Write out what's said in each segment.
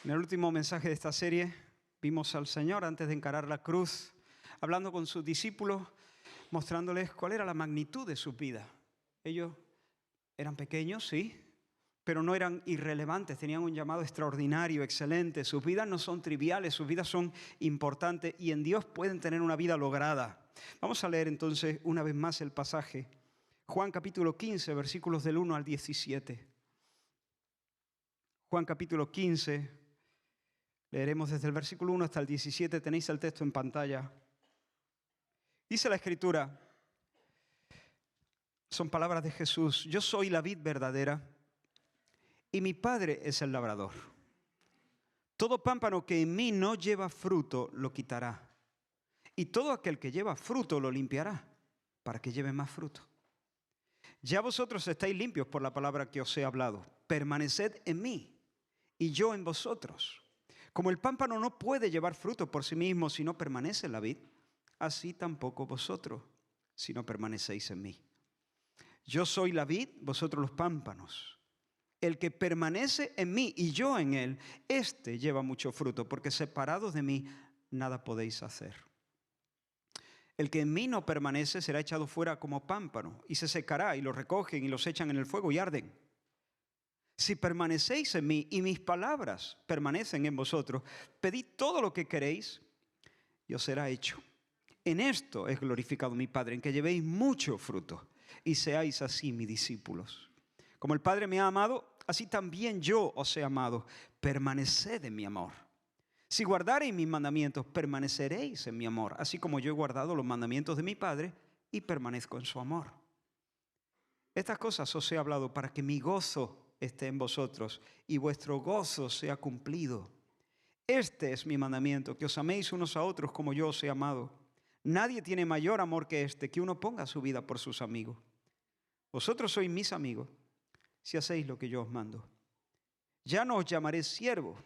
En el último mensaje de esta serie vimos al Señor antes de encarar la cruz, hablando con sus discípulos, mostrándoles cuál era la magnitud de su vida. Ellos eran pequeños, sí, pero no eran irrelevantes, tenían un llamado extraordinario, excelente. Sus vidas no son triviales, sus vidas son importantes y en Dios pueden tener una vida lograda. Vamos a leer entonces una vez más el pasaje. Juan capítulo 15, versículos del 1 al 17. Juan capítulo 15, leeremos desde el versículo 1 hasta el 17, tenéis el texto en pantalla. Dice la Escritura, son palabras de Jesús: yo soy la vid verdadera y mi Padre es el labrador. Todo pámpano que en mí no lleva fruto lo quitará, y todo aquel que lleva fruto lo limpiará, para que lleve más fruto. Ya vosotros estáis limpios por la palabra que os he hablado. Permaneced en mí y yo en vosotros. Como el pámpano no puede llevar fruto por sí mismo si no permanece en la vid, así tampoco vosotros si no permanecéis en mí. Yo soy la vid, vosotros los pámpanos. El que permanece en mí y yo en él, éste lleva mucho fruto, porque separados de mí nada podéis hacer. El que en mí no permanece será echado fuera como pámpano y se secará, y los recogen y los echan en el fuego y arden. Si permanecéis en mí y mis palabras permanecen en vosotros, pedid todo lo que queréis y os será hecho. En esto es glorificado mi Padre, en que llevéis mucho fruto y seáis así mis discípulos. Como el Padre me ha amado, así también yo os he amado. Permaneced en mi amor. Si guardareis mis mandamientos, permaneceréis en mi amor, así como yo he guardado los mandamientos de mi Padre y permanezco en su amor. Estas cosas os he hablado para que mi gozo esté en vosotros y vuestro gozo sea cumplido. Este es mi mandamiento, que os améis unos a otros como yo os he amado. Nadie tiene mayor amor que este, que uno ponga su vida por sus amigos. Vosotros sois mis amigos si hacéis lo que yo os mando. Ya no os llamaré siervos,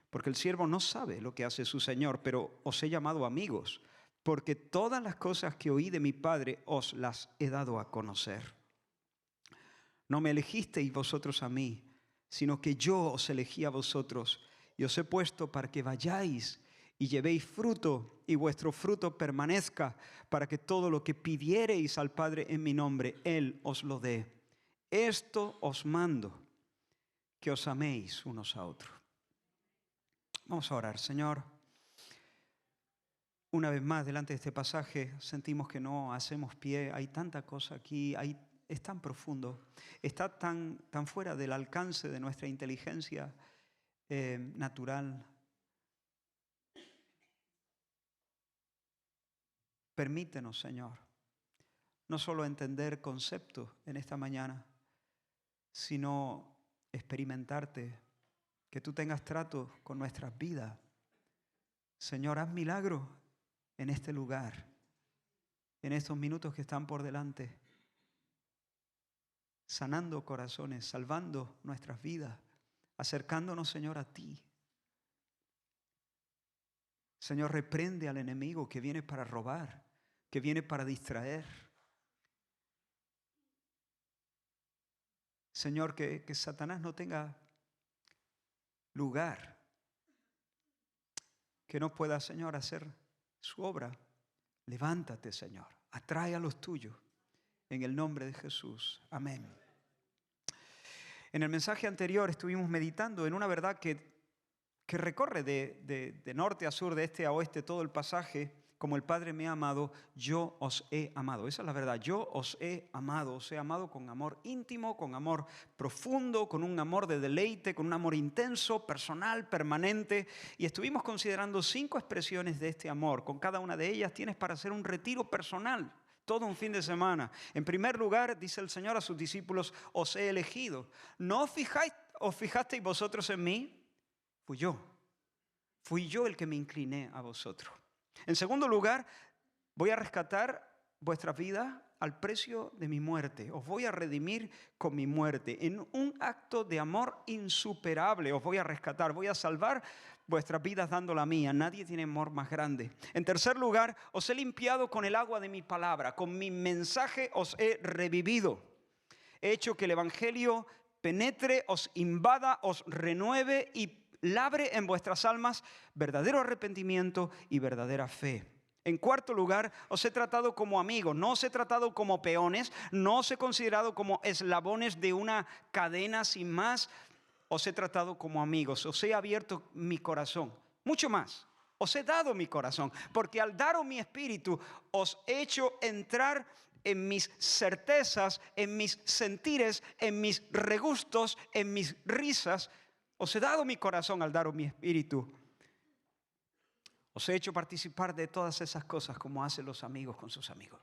porque el siervo no sabe lo que hace su Señor, pero os he llamado amigos, porque todas las cosas que oí de mi Padre os las he dado a conocer. No me elegisteis vosotros a mí, sino que yo os elegí a vosotros y os he puesto para que vayáis y llevéis fruto y vuestro fruto permanezca, para que todo lo que pidiereis al Padre en mi nombre, Él os lo dé. Esto os mando, que os améis unos a otros. Vamos a orar. Señor, una vez más delante de este pasaje sentimos que no hacemos pie. Hay tanta cosa aquí, es tan profundo, está tan fuera del alcance de nuestra inteligencia natural. Permítenos, Señor, no solo entender conceptos en esta mañana, sino experimentarte, que tú tengas trato con nuestras vidas. Señor, haz milagros en este lugar, en estos minutos que están por delante, sanando corazones, salvando nuestras vidas, acercándonos, Señor, a ti. Señor, reprende al enemigo que viene para robar, que viene para distraer. Señor, que Satanás no tenga lugar, que no pueda, Señor, hacer su obra. Levántate, Señor, atrae a los tuyos, en el nombre de Jesús. Amén. En el mensaje anterior estuvimos meditando en una verdad que recorre de norte a sur, de este a oeste, todo el pasaje. Como el Padre me ha amado, yo os he amado. Esa es la verdad. Yo os he amado con amor íntimo, con amor profundo, con un amor de deleite, con un amor intenso, personal, permanente. Y estuvimos considerando 5 expresiones de este amor. Con cada una de ellas tienes para hacer un retiro personal, todo un fin de semana. En primer lugar, dice el Señor a sus discípulos: os he elegido. ¿No os fijasteis vosotros en mí? Fui yo el que me incliné a vosotros. En segundo lugar, voy a rescatar vuestras vidas al precio de mi muerte. Os voy a redimir con mi muerte. En un acto de amor insuperable os voy a rescatar. Voy a salvar vuestras vidas dando la mía. Nadie tiene amor más grande. En tercer lugar, os he limpiado con el agua de mi palabra. Con mi mensaje os he revivido. He hecho que el evangelio penetre, os invada, os renueve y labre en vuestras almas verdadero arrepentimiento y verdadera fe. En cuarto lugar, os he tratado como amigos, no os he tratado como peones, no os he considerado como eslabones de una cadena sin más, os he tratado como amigos, os he abierto mi corazón, mucho más. Os he dado mi corazón, porque al daros mi espíritu, os he hecho entrar en mis certezas, en mis sentires, en mis regustos, en mis risas. Os he dado mi corazón al daros mi espíritu. Os he hecho participar de todas esas cosas como hacen los amigos con sus amigos.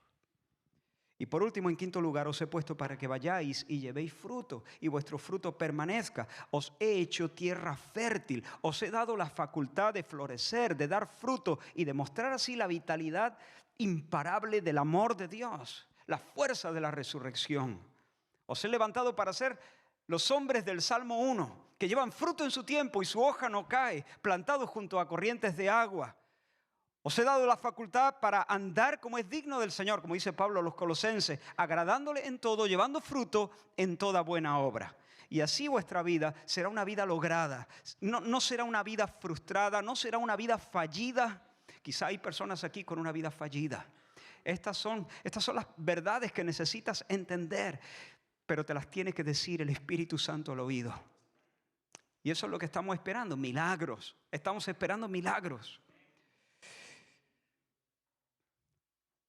Y por último, en quinto lugar, os he puesto para que vayáis y llevéis fruto, y vuestro fruto permanezca. Os he hecho tierra fértil, os he dado la facultad de florecer, de dar fruto y de mostrar así la vitalidad imparable del amor de Dios, la fuerza de la resurrección. Os he levantado para ser los hombres del Salmo 1, que llevan fruto en su tiempo y su hoja no cae, plantados junto a corrientes de agua. Os he dado la facultad para andar como es digno del Señor, como dice Pablo a los Colosenses, agradándole en todo, llevando fruto en toda buena obra. Y así vuestra vida será una vida lograda, no será una vida frustrada, no será una vida fallida. Quizá hay personas aquí con una vida fallida. Estas son las verdades que necesitas entender, pero te las tiene que decir el Espíritu Santo al oído. Y eso es lo que estamos esperando, milagros. Estamos esperando milagros.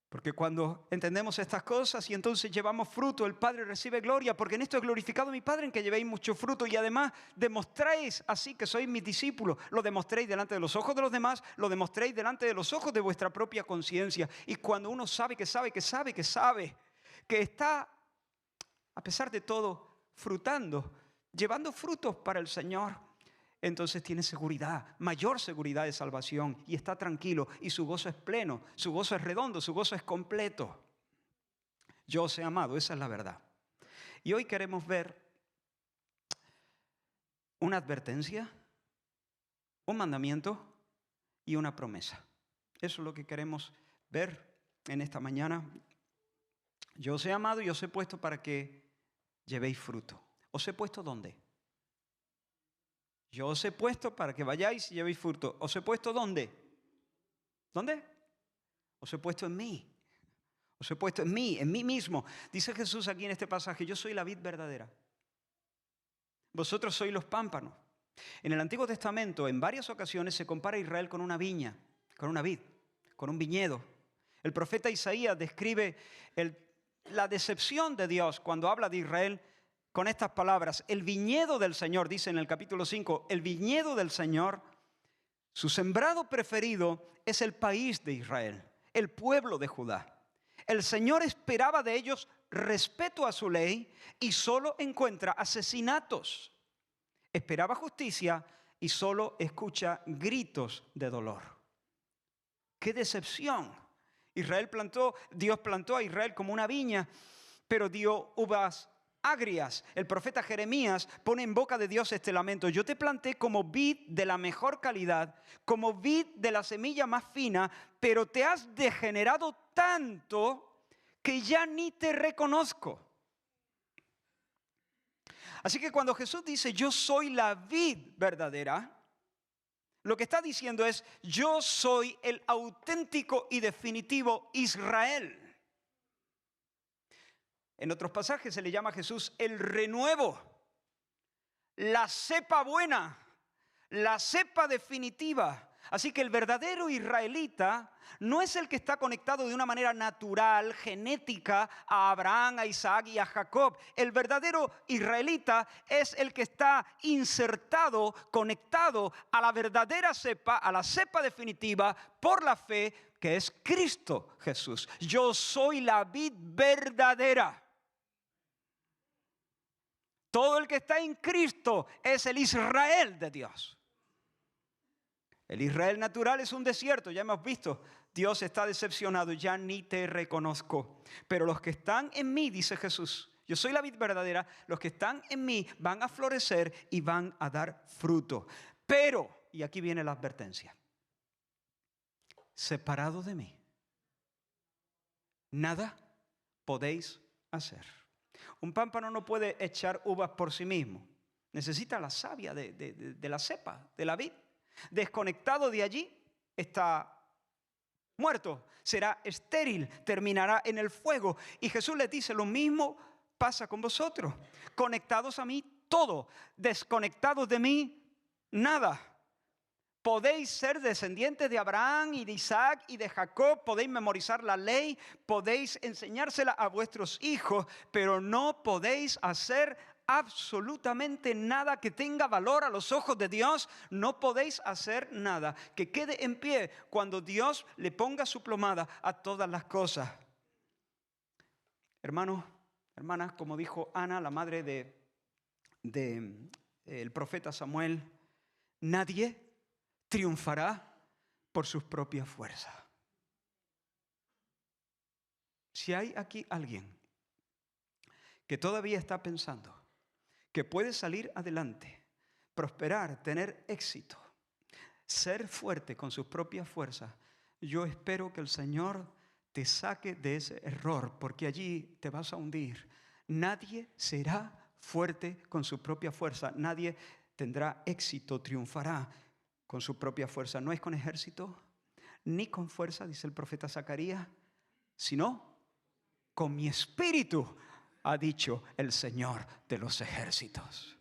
Porque cuando entendemos estas cosas y entonces llevamos fruto, el Padre recibe gloria, porque en esto es glorificado mi Padre, en que llevéis mucho fruto y además demostréis así que sois mis discípulos. Lo demostréis delante de los ojos de los demás, lo demostréis delante de los ojos de vuestra propia conciencia. Y cuando uno sabe, que está, a pesar de todo, frutando, llevando frutos para el Señor, entonces tiene seguridad, mayor seguridad de salvación y está tranquilo y su gozo es pleno, su gozo es redondo, su gozo es completo. Yo os he amado, esa es la verdad. Y hoy queremos ver una advertencia, un mandamiento y una promesa. Eso es lo que queremos ver en esta mañana. Yo os he amado y os he puesto para que llevéis fruto. ¿Os he puesto dónde? Yo os he puesto para que vayáis y llevéis fruto. ¿Os he puesto dónde? ¿Dónde? Os he puesto en mí. Os he puesto en mí mismo. Dice Jesús aquí en este pasaje, yo soy la vid verdadera. Vosotros sois los pámpanos. En el Antiguo Testamento, en varias ocasiones, se compara a Israel con una viña, con una vid, con un viñedo. El profeta Isaías describe la decepción de Dios cuando habla de Israel con estas palabras. El viñedo del Señor, dice en el capítulo 5, el viñedo del Señor, su sembrado preferido es el país de Israel, el pueblo de Judá. El Señor esperaba de ellos respeto a su ley y solo encuentra asesinatos. Esperaba justicia y solo escucha gritos de dolor. ¡Qué decepción! Dios plantó a Israel como una viña, pero dio uvas agrias. El profeta Jeremías pone en boca de Dios este lamento. Yo te planté como vid de la mejor calidad, como vid de la semilla más fina, pero te has degenerado tanto que ya ni te reconozco. Así que cuando Jesús dice, yo soy la vid verdadera, lo que está diciendo es, yo soy el auténtico y definitivo Israel. En otros pasajes se le llama a Jesús el renuevo, la cepa buena, la cepa definitiva. Así que el verdadero israelita no es el que está conectado de una manera natural, genética, a Abraham, a Isaac y a Jacob. El verdadero israelita es el que está insertado, conectado a la verdadera cepa, a la cepa definitiva, por la fe, que es Cristo Jesús. Yo soy la vid verdadera. Todo el que está en Cristo es el Israel de Dios. El Israel natural es un desierto, ya hemos visto. Dios está decepcionado, ya ni te reconozco. Pero los que están en mí, dice Jesús, yo soy la vid verdadera, los que están en mí van a florecer y van a dar fruto. Pero, y aquí viene la advertencia, separado de mí, nada podéis hacer. Un pámpano no puede echar uvas por sí mismo. necesita la savia de la cepa, de la vid. Desconectado de allí, está muerto, será estéril, terminará en el fuego. Y Jesús les dice, lo mismo pasa con vosotros. Conectados a mí, todo. Desconectados de mí, nada. Podéis ser descendientes de Abraham y de Isaac y de Jacob, podéis memorizar la ley, podéis enseñársela a vuestros hijos, pero no podéis hacer absolutamente nada que tenga valor a los ojos de Dios. No podéis hacer nada que quede en pie cuando Dios le ponga su plomada a todas las cosas. Hermanos, hermanas, como dijo Ana, la madre del profeta Samuel, nadie triunfará por sus propias fuerzas. Si hay aquí alguien que todavía está pensando que puede salir adelante, prosperar, tener éxito, ser fuerte con sus propias fuerzas, yo espero que el Señor te saque de ese error, porque allí te vas a hundir. Nadie será fuerte con su propia fuerza, nadie tendrá éxito, triunfará con su propia fuerza. No es con ejército, ni con fuerza, dice el profeta Zacarías, sino con mi espíritu, ha dicho el Señor de los ejércitos.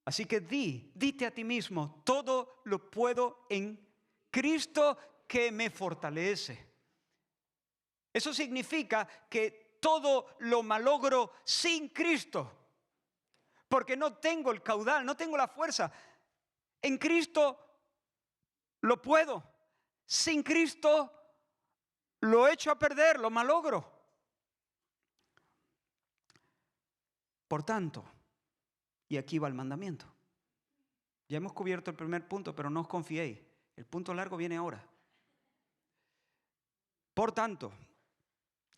Así que dite a ti mismo, todo lo puedo en Cristo que me fortalece. Eso significa que todo lo malogro sin Cristo, porque no tengo el caudal, no tengo la fuerza. En Cristo lo puedo. Sin Cristo lo echo a perder, lo malogro. Por tanto, y aquí va el mandamiento. Ya hemos cubierto el primer punto, pero no os confiéis. El punto largo viene ahora. Por tanto,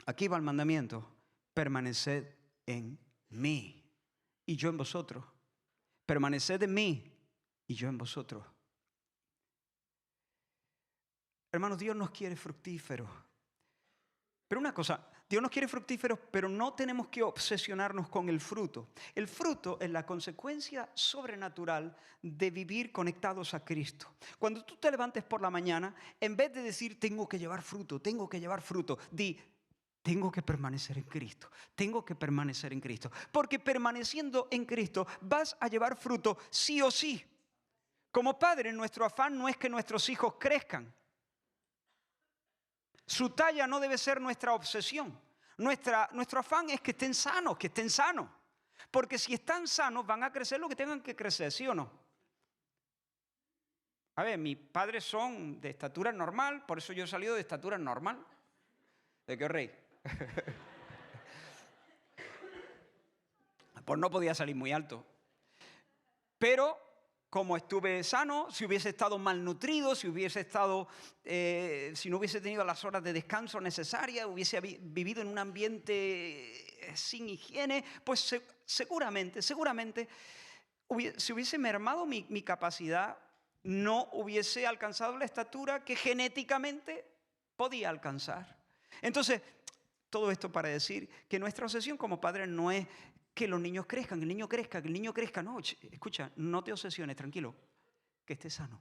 aquí va el mandamiento. Permaneced en mí y yo en vosotros. Permaneced en mí y yo en vosotros. Hermanos, Dios nos quiere fructíferos. Pero una cosa, Dios nos quiere fructíferos, pero no tenemos que obsesionarnos con el fruto. El fruto es la consecuencia sobrenatural de vivir conectados a Cristo. Cuando tú te levantes por la mañana, en vez de decir tengo que llevar fruto, di tengo que permanecer en Cristo, tengo que permanecer en Cristo. Porque permaneciendo en Cristo vas a llevar fruto sí o sí. Como padre, nuestro afán no es que nuestros hijos crezcan. Su talla no debe ser nuestra obsesión. Nuestro afán es que estén sanos, Porque si están sanos van a crecer lo que tengan que crecer, ¿sí o no? A ver, mis padres son de estatura normal, por eso yo he salido de estatura normal. ¿De qué os reís? Pues no podía salir muy alto. Pero como estuve sano, si hubiese estado malnutrido, si no hubiese tenido las horas de descanso necesarias, hubiese vivido en un ambiente sin higiene, pues seguramente, si hubiese mermado mi capacidad, no hubiese alcanzado la estatura que genéticamente podía alcanzar. Entonces, todo esto para decir que nuestra obsesión como padres no es que los niños crezcan, que el niño crezca. No, escucha, no te obsesiones, tranquilo, que esté sano.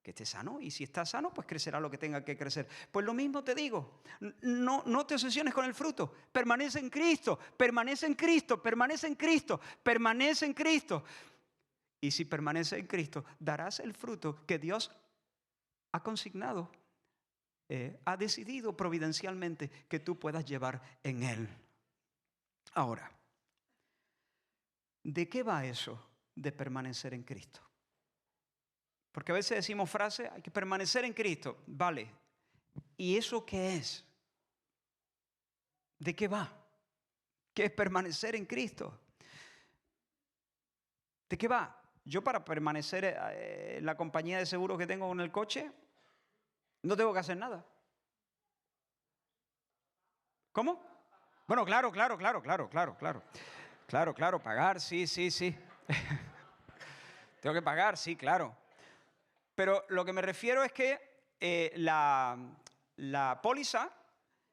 Que esté sano, y si está sano, pues crecerá lo que tenga que crecer. Pues lo mismo te digo, no te obsesiones con el fruto. Permanece en Cristo, permanece en Cristo, permanece en Cristo, permanece en Cristo. Y si permaneces en Cristo, darás el fruto que Dios ha consignado, ha decidido providencialmente que tú puedas llevar en Él. Ahora, ¿de qué va eso de permanecer en Cristo? Porque a veces decimos frases, hay que permanecer en Cristo. Vale, ¿y eso qué es? ¿De qué va? ¿Qué es permanecer en Cristo? ¿De qué va? Yo para permanecer en la compañía de seguros que tengo en el coche, no tengo que hacer nada. ¿Cómo? Bueno, claro, pagar, sí. Tengo que pagar, sí, claro. Pero lo que me refiero es que la póliza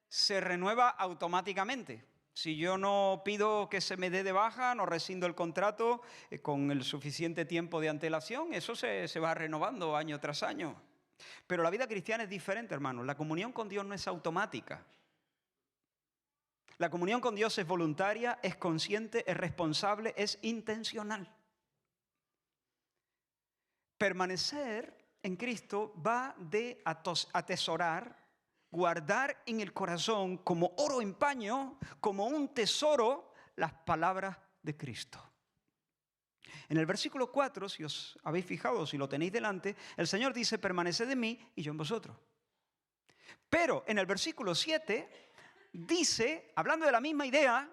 se renueva automáticamente. Si yo no pido que se me dé de baja, no rescindo el contrato con el suficiente tiempo de antelación, eso se va renovando año tras año. Pero la vida cristiana es diferente, hermanos. La comunión con Dios no es automática. La comunión con Dios es voluntaria, es consciente, es responsable, es intencional. Permanecer en Cristo va de atesorar, guardar en el corazón como oro en paño, como un tesoro, las palabras de Cristo. En el versículo 4, si os habéis fijado, si lo tenéis delante, el Señor dice, permaneced en mí y yo en vosotros. Pero en el versículo 7 dice, hablando de la misma idea,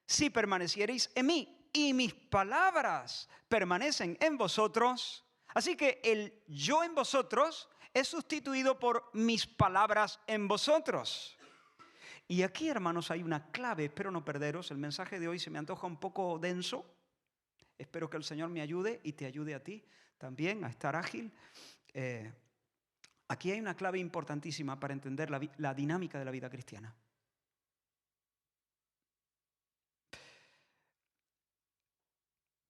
si permaneciereis en mí y mis palabras permanecen en vosotros. Así que el yo en vosotros es sustituido por mis palabras en vosotros. Y aquí, hermanos, hay una clave, espero no perderos. El mensaje de hoy se me antoja un poco denso. Espero que el Señor me ayude y te ayude a ti también a estar ágil. Aquí hay una clave importantísima para entender la dinámica de la vida cristiana.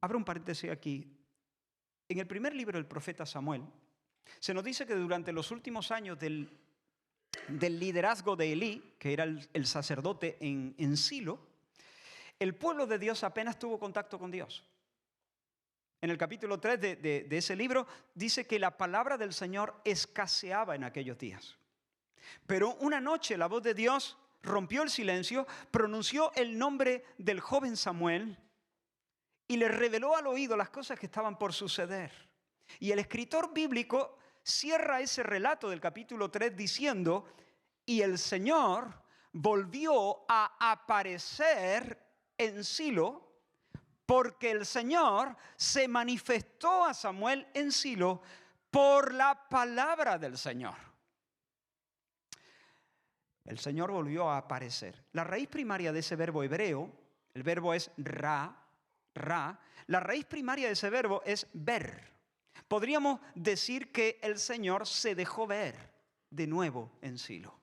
Abro un paréntesis aquí. En el primer libro del profeta Samuel, se nos dice que durante los últimos años del liderazgo de Elí, que era el sacerdote en Silo, el pueblo de Dios apenas tuvo contacto con Dios. En el capítulo 3 de ese libro dice que la palabra del Señor escaseaba en aquellos días. Pero una noche la voz de Dios rompió el silencio, pronunció el nombre del joven Samuel y le reveló al oído las cosas que estaban por suceder. Y el escritor bíblico cierra ese relato del capítulo 3 diciendo, y el Señor volvió a aparecer en Silo, porque el Señor se manifestó a Samuel en Silo por la palabra del Señor. El Señor volvió a aparecer. La raíz primaria de ese verbo hebreo, el verbo es ra, la raíz primaria de ese verbo es ver. Podríamos decir que el Señor se dejó ver de nuevo en Silo.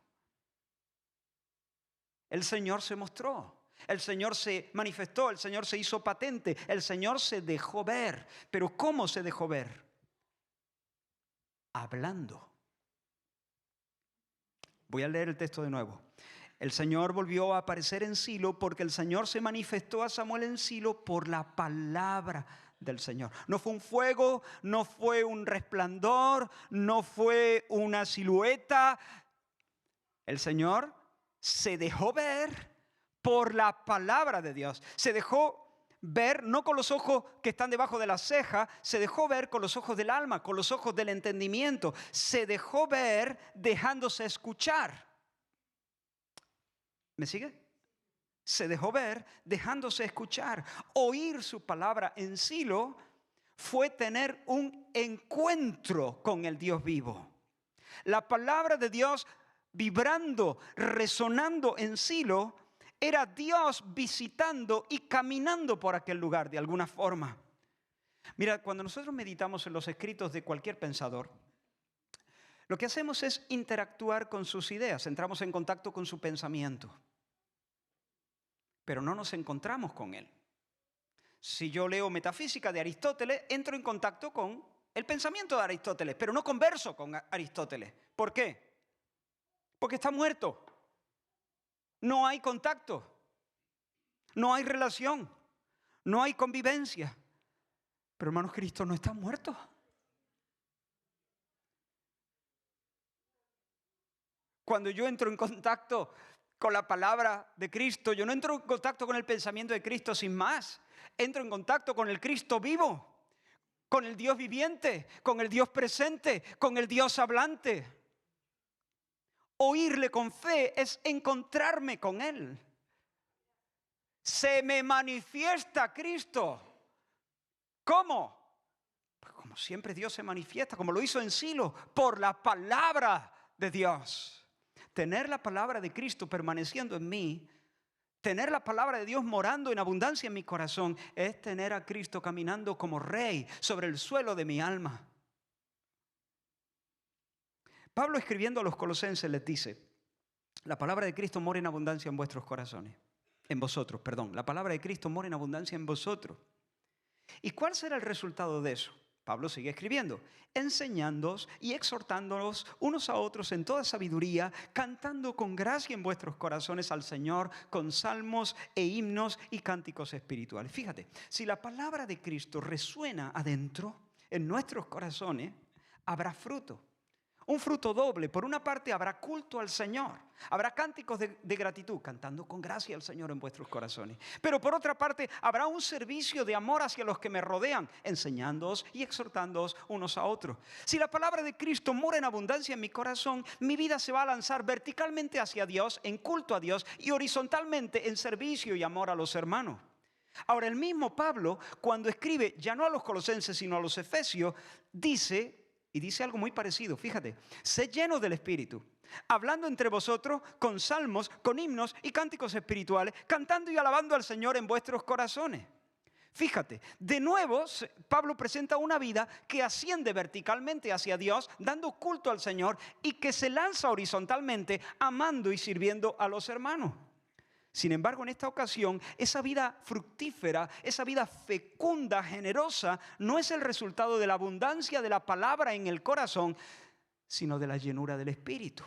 El Señor se mostró, el Señor se manifestó, el Señor se hizo patente, el Señor se dejó ver. ¿Pero cómo se dejó ver? Hablando. Voy a leer el texto de nuevo. El Señor volvió a aparecer en Silo porque el Señor se manifestó a Samuel en Silo por la palabra del Señor. No fue un fuego, no fue un resplandor, no fue una silueta. El Señor se dejó ver por la palabra de Dios. Se dejó ver no con los ojos que están debajo de la ceja, se dejó ver con los ojos del alma, con los ojos del entendimiento. Se dejó ver dejándose escuchar. ¿Me sigue? Se dejó ver dejándose escuchar. Oír su palabra en Silo fue tener un encuentro con el Dios vivo. La palabra de Dios vibrando, resonando en Silo, era Dios visitando y caminando por aquel lugar de alguna forma. Mira, cuando nosotros meditamos en los escritos de cualquier pensador, lo que hacemos es interactuar con sus ideas, entramos en contacto con su pensamiento, pero no nos encontramos con él. Si yo leo Metafísica de Aristóteles, entro en contacto con el pensamiento de Aristóteles, pero no converso con Aristóteles. ¿Por qué? Porque está muerto. No hay contacto, no hay relación, no hay convivencia. Pero hermanos, Cristo no está muerto. Cuando yo entro en contacto con la palabra de Cristo, yo no entro en contacto con el pensamiento de Cristo sin más. Entro en contacto con el Cristo vivo, con el Dios viviente, con el Dios presente, con el Dios hablante. Oírle con fe es encontrarme con Él. Se me manifiesta Cristo. ¿Cómo? Pues como siempre Dios se manifiesta, como lo hizo en Silo, por la palabra de Dios. Tener la palabra de Cristo permaneciendo en mí, tener la palabra de Dios morando en abundancia en mi corazón, es tener a Cristo caminando como Rey sobre el suelo de mi alma. Pablo, escribiendo a los colosenses, les dice: la palabra de Cristo mora en abundancia en vuestros corazones. en vosotros, perdón. La palabra de Cristo mora en abundancia en vosotros. ¿Y cuál será el resultado de eso? Pablo sigue escribiendo, enseñándoos y exhortándonos unos a otros en toda sabiduría, cantando con gracia en vuestros corazones al Señor, con salmos e himnos y cánticos espirituales. Fíjate, si la palabra de Cristo resuena adentro, en nuestros corazones, habrá fruto. Un fruto doble. Por una parte habrá culto al Señor. Habrá cánticos de gratitud, cantando con gracia al Señor en vuestros corazones. Pero por otra parte habrá un servicio de amor hacia los que me rodean, enseñándoos y exhortándoos unos a otros. Si la palabra de Cristo mora en abundancia en mi corazón, mi vida se va a lanzar verticalmente hacia Dios, en culto a Dios, y horizontalmente en servicio y amor a los hermanos. Ahora, el mismo Pablo, cuando escribe, ya no a los colosenses, sino a los efesios, dice... Y dice algo muy parecido, fíjate, sed llenos del Espíritu, hablando entre vosotros con salmos, con himnos y cánticos espirituales, cantando y alabando al Señor en vuestros corazones. Fíjate, de nuevo Pablo presenta una vida que asciende verticalmente hacia Dios, dando culto al Señor, y que se lanza horizontalmente, amando y sirviendo a los hermanos. Sin embargo, en esta ocasión, esa vida fructífera, esa vida fecunda, generosa, no es el resultado de la abundancia de la palabra en el corazón, sino de la llenura del Espíritu.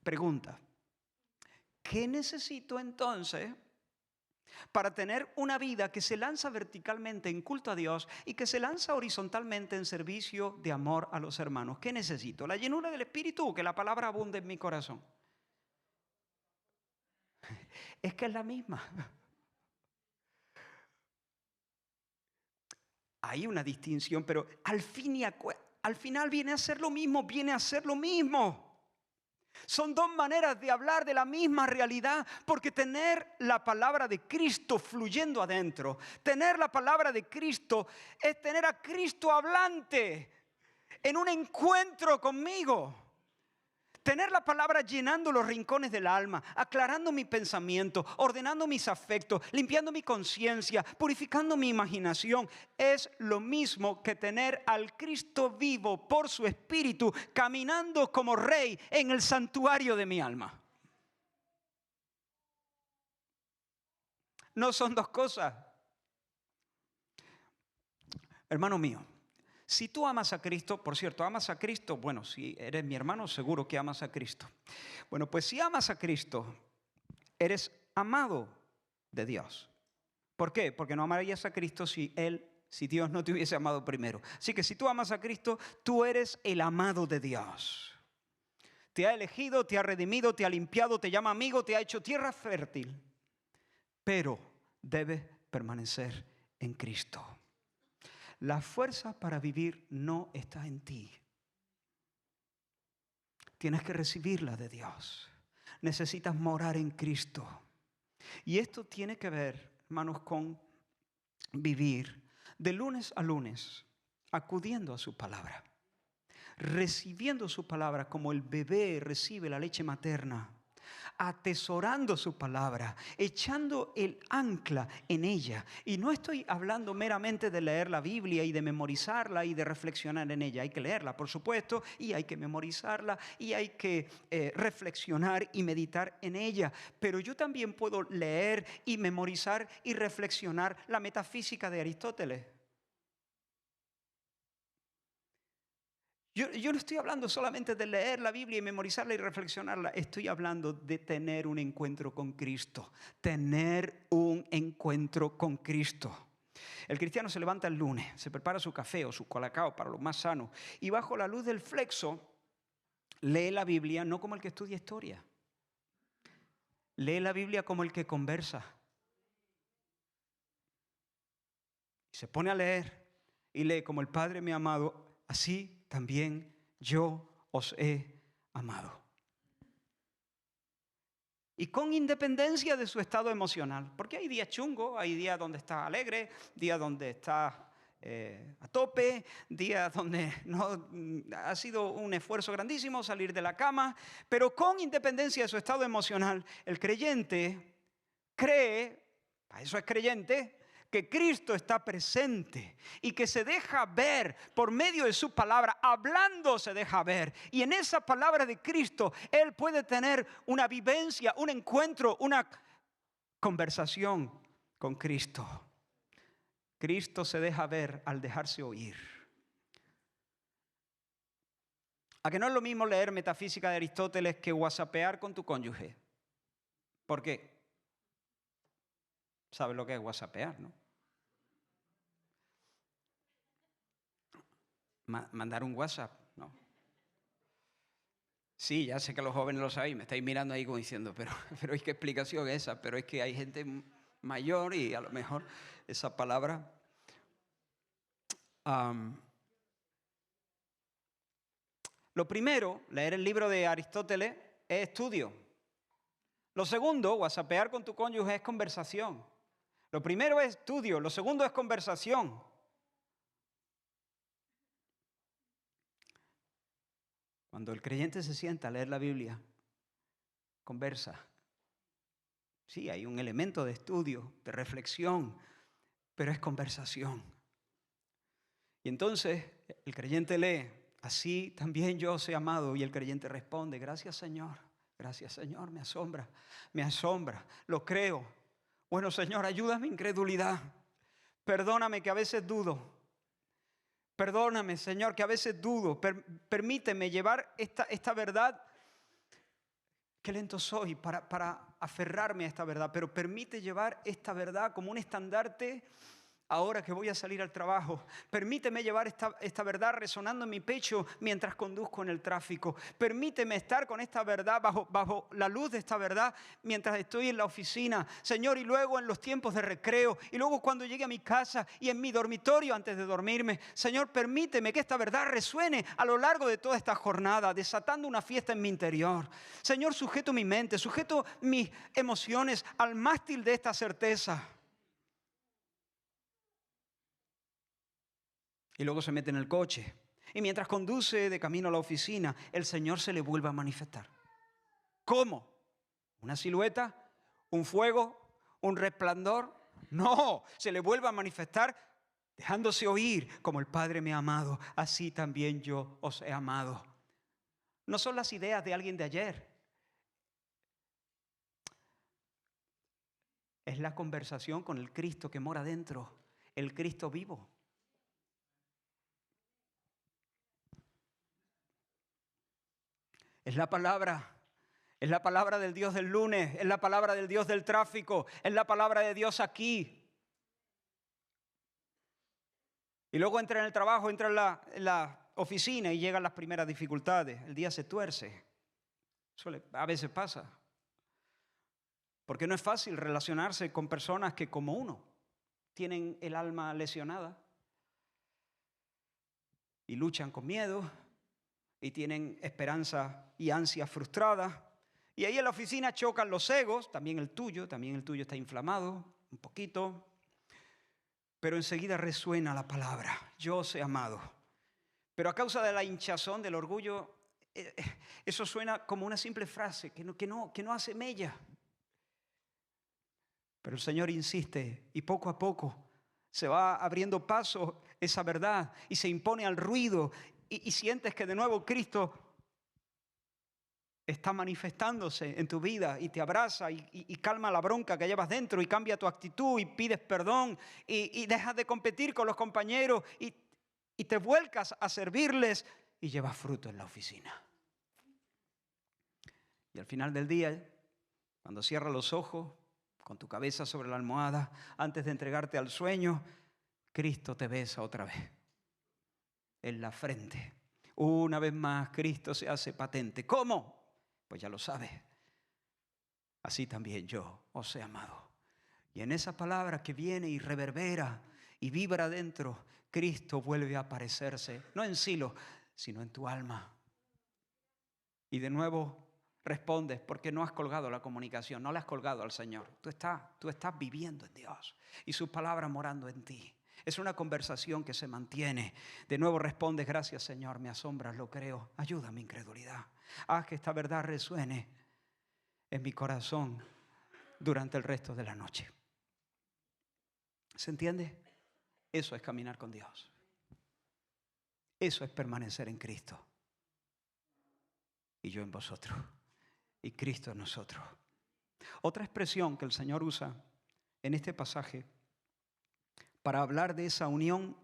Pregunta, ¿qué necesito entonces para tener una vida que se lanza verticalmente en culto a Dios y que se lanza horizontalmente en servicio de amor a los hermanos? ¿Qué necesito? ¿La llenura del Espíritu o que la palabra abunde en mi corazón? Es que es la misma. Hay una distinción, pero al final viene a ser lo mismo, Son dos maneras de hablar de la misma realidad, porque tener la palabra de Cristo fluyendo adentro, tener la palabra de Cristo es tener a Cristo hablante en un encuentro conmigo. Tener la palabra llenando los rincones del alma, aclarando mi pensamiento, ordenando mis afectos, limpiando mi conciencia, purificando mi imaginación, es lo mismo que tener al Cristo vivo por su Espíritu, caminando como Rey en el santuario de mi alma. No son dos cosas. Hermano mío, si tú amas a Cristo, por cierto, amas a Cristo, bueno, si eres mi hermano, seguro que amas a Cristo. Bueno, pues si amas a Cristo, eres amado de Dios. ¿Por qué? Porque no amarías a Cristo si Dios no te hubiese amado primero. Así que si tú amas a Cristo, tú eres el amado de Dios. Te ha elegido, te ha redimido, te ha limpiado, te llama amigo, te ha hecho tierra fértil. Pero debes permanecer en Cristo. La fuerza para vivir no está en ti. Tienes que recibirla de Dios. Necesitas morar en Cristo. Y esto tiene que ver, hermanos, con vivir de lunes a lunes, acudiendo a su palabra, recibiendo su palabra como el bebé recibe la leche materna, atesorando su palabra, echando el ancla en ella. Y no estoy hablando meramente de leer la Biblia y de memorizarla y de reflexionar en ella. Hay que leerla, por supuesto, y hay que memorizarla y hay que reflexionar y meditar en ella. Pero yo también puedo leer y memorizar y reflexionar la metafísica de Aristóteles. Yo no estoy hablando solamente de leer la Biblia y memorizarla y reflexionarla. Estoy hablando de tener un encuentro con Cristo. Tener un encuentro con Cristo. El cristiano se levanta el lunes, se prepara su café o su colacao para lo más sano. Y bajo la luz del flexo, lee la Biblia no como el que estudia historia. Lee la Biblia como el que conversa. Se pone a leer y lee como el Padre me ha amado, así también yo os he amado. Y con independencia de su estado emocional. Porque hay días chungos, hay días donde estás alegre, días donde estás a tope, días donde no ha sido un esfuerzo grandísimo salir de la cama. Pero con independencia de su estado emocional, el creyente cree, para eso es creyente, que Cristo está presente y que se deja ver por medio de su palabra, hablando se deja ver. Y en esa palabra de Cristo, Él puede tener una vivencia, un encuentro, una Conversación con Cristo. Cristo se deja ver al dejarse oír. ¿A que no es lo mismo leer Metafísica de Aristóteles que whatsappear con tu cónyuge? ¿Por qué? ¿Sabes lo que es whatsappear, no? Mandar un WhatsApp, ¿no? Sí, ya sé que los jóvenes lo saben, me estáis mirando ahí como diciendo, pero ¿y qué explicación es esa? Pero es que hay gente mayor y a lo mejor esa palabra... Lo primero, leer el libro de Aristóteles, es estudio. Lo segundo, whatsappear con tu cónyuge, es conversación. Lo primero es estudio, lo segundo es conversación. Cuando el creyente se sienta a leer la Biblia, conversa. Sí, hay un elemento de estudio, de reflexión, pero es conversación. Y entonces el creyente lee, así también yo soy amado, y el creyente responde, gracias Señor, me asombra, lo creo. Bueno Señor, ayuda a mi incredulidad, perdóname que a veces dudo. Perdóname, Señor, que a veces dudo. Permíteme llevar esta verdad. Qué lento soy para aferrarme a esta verdad, pero permite llevar esta verdad como un estandarte ahora que voy a salir al trabajo. Permíteme llevar esta verdad resonando en mi pecho mientras conduzco en el tráfico. Permíteme estar con esta verdad bajo la luz de esta verdad mientras estoy en la oficina, Señor, y luego en los tiempos de recreo, y luego cuando llegue a mi casa y en mi dormitorio antes de dormirme. Señor, permíteme que esta verdad resuene a lo largo de toda esta jornada, desatando una fiesta en mi interior. Señor, sujeto mi mente, sujeto mis emociones al mástil de esta certeza. Y luego se mete en el coche. Y mientras conduce de camino a la oficina, el Señor se le vuelve a manifestar. ¿Cómo? ¿Una silueta? ¿Un fuego? ¿Un resplandor? No, se le vuelve a manifestar dejándose oír, como el Padre me ha amado, así también yo os he amado. No son las ideas de alguien de ayer. Es la conversación con el Cristo que mora dentro, el Cristo vivo. Es la palabra del Dios del lunes, es la palabra del Dios del tráfico, es la palabra de Dios aquí. Y luego entra en el trabajo, entra en la oficina y llegan las primeras dificultades. El día se tuerce. Eso a veces pasa. Porque no es fácil relacionarse con personas que, como uno, tienen el alma lesionada y luchan con miedo y tienen esperanza y ansias frustradas. Y ahí en la oficina chocan los egos, también el tuyo está inflamado un poquito. Pero enseguida resuena la palabra, yo os he amado. Pero a causa de la hinchazón, del orgullo, eso suena como una simple frase que no hace mella. Pero el Señor insiste y poco a poco se va abriendo paso esa verdad y se impone al ruido y sientes que de nuevo Cristo está manifestándose en tu vida y te abraza y calma la bronca que llevas dentro y cambia tu actitud y pides perdón y dejas de competir con los compañeros y te vuelcas a servirles y llevas fruto en la oficina. Y al final del día, cuando cierras los ojos, con tu cabeza sobre la almohada, antes de entregarte al sueño, Cristo te besa otra vez en la frente. Una vez más, Cristo se hace patente. ¿Cómo? Pues ya lo sabes. Así también yo os he amado. Y en esa palabra que viene y reverbera y vibra dentro, Cristo vuelve a aparecerse, no en Silo, sino en tu alma. Y de nuevo respondes porque no has colgado la comunicación, no le has colgado al Señor. Tú estás viviendo en Dios y sus palabras morando en ti. Es una conversación que se mantiene. De nuevo respondes, gracias Señor, me asombras, lo creo. Ayuda a mi incredulidad. Haz que esta verdad resuene en mi corazón durante el resto de la noche. ¿Se entiende? Eso es caminar con Dios. Eso es permanecer en Cristo. Y yo en vosotros. Y Cristo en nosotros. Otra expresión que el Señor usa en este pasaje para hablar de esa unión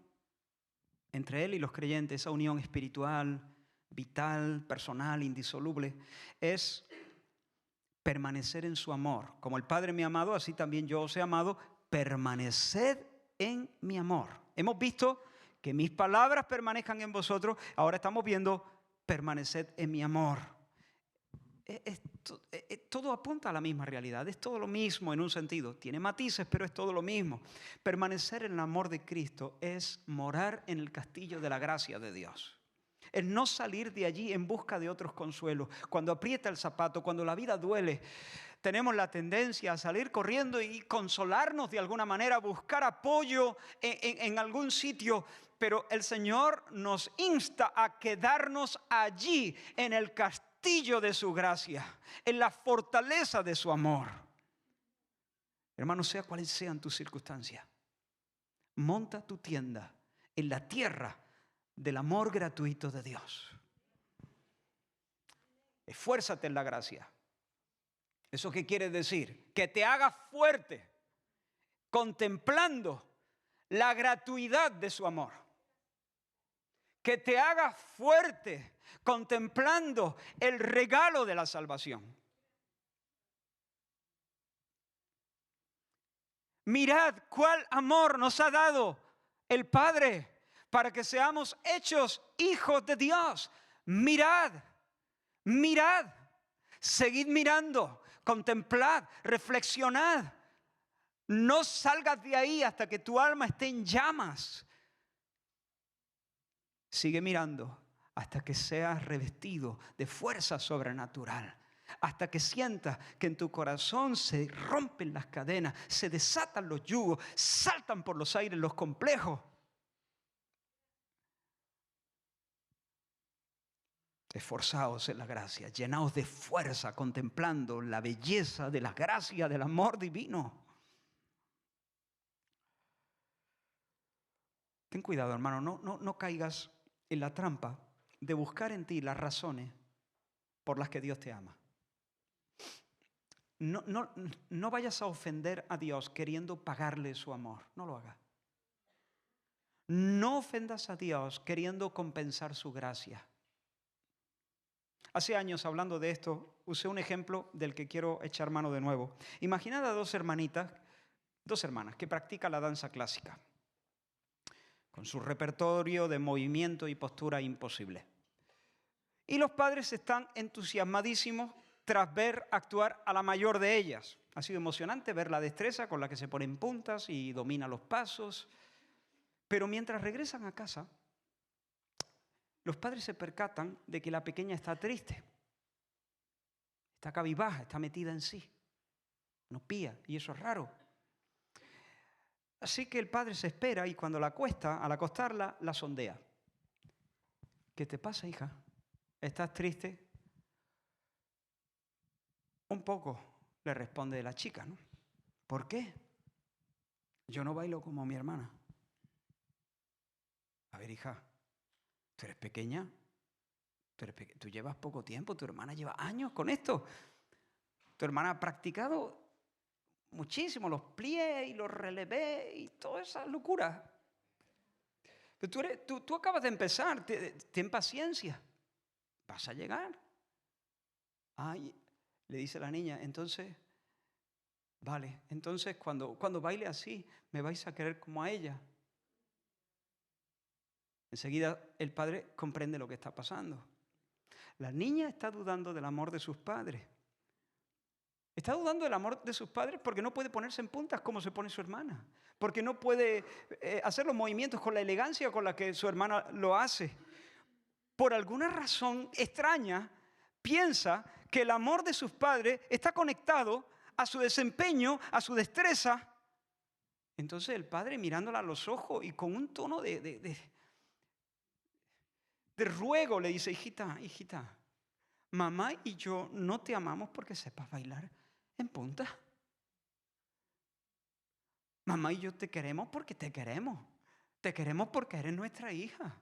entre Él y los creyentes, esa unión espiritual, vital, personal, indisoluble, es permanecer en su amor. Como el Padre me ha amado, así también yo os he amado, permaneced en mi amor. Hemos visto que mis palabras permanezcan en vosotros, ahora estamos viendo permaneced en mi amor. Todo apunta a la misma realidad, es todo lo mismo en un sentido, tiene matices, pero es todo lo mismo. Permanecer en el amor de Cristo es morar en el castillo de la gracia de Dios. Es no salir de allí en busca de otros consuelos. Cuando aprieta el zapato, cuando la vida duele, tenemos la tendencia a salir corriendo y consolarnos de alguna manera, buscar apoyo en algún sitio. Pero el Señor nos insta a quedarnos allí, en el castillo de su gracia, en la fortaleza de su amor. Hermano, sea cuales sean tus circunstancias, monta tu tienda en la tierra del amor gratuito de Dios. Esfuérzate en la gracia. ¿Eso qué quiere decir? Que te hagas fuerte contemplando la gratuidad de su amor. Que te hagas fuerte contemplando el regalo de la salvación. Mirad cuál amor nos ha dado el Padre para que seamos hechos hijos de Dios. Mirad, mirad, seguid mirando, contemplad, reflexionad. No salgas de ahí hasta que tu alma esté en llamas. Sigue mirando hasta que seas revestido de fuerza sobrenatural. Hasta que sientas que en tu corazón se rompen las cadenas, se desatan los yugos, saltan por los aires los complejos. Esforzaos en la gracia, llenaos de fuerza contemplando la belleza de la gracia del amor divino. Ten cuidado, hermano, no caigas en la trampa de buscar en ti las razones por las que Dios te ama. No vayas a ofender a Dios queriendo pagarle su amor. No lo hagas. No ofendas a Dios queriendo compensar su gracia. Hace años, hablando de esto, usé un ejemplo del que quiero echar mano de nuevo. Imaginad a dos hermanas que practican la danza clásica, con su repertorio de movimiento y postura imposible. Y los padres están entusiasmadísimos tras ver actuar a la mayor de ellas. Ha sido emocionante ver la destreza con la que se ponen puntas y domina los pasos. Pero mientras regresan a casa, los padres se percatan de que la pequeña está triste. Está cabizbaja, está metida en sí. No pía, y eso es raro. Así que el padre se espera y cuando la acuesta, al acostarla, la sondea. ¿Qué te pasa, hija? ¿Estás triste? Un poco, le responde la chica, ¿no? ¿Por qué? Yo no bailo como mi hermana. A ver, hija, tú eres pequeña, tú llevas poco tiempo, tu hermana lleva años con esto. Tu hermana ha practicado muchísimo los pliés y los relevés y toda esa locura. Pero tú acabas de empezar, ten paciencia, vas a llegar. Ay, le dice la niña, entonces, vale, entonces cuando baile así, me vais a querer como a ella. Enseguida el padre comprende lo que está pasando. La niña está dudando del amor de sus padres. Está dudando del amor de sus padres porque no puede ponerse en puntas como se pone su hermana. Porque no puede hacer los movimientos con la elegancia con la que su hermana lo hace. Por alguna razón extraña, piensa que el amor de sus padres está conectado a su desempeño, a su destreza. Entonces el padre mirándola a los ojos y con un tono de ruego le dice, hijita, mamá y yo no te amamos porque sepas bailar en punta. Mamá y yo te queremos porque te queremos. Te queremos porque eres nuestra hija.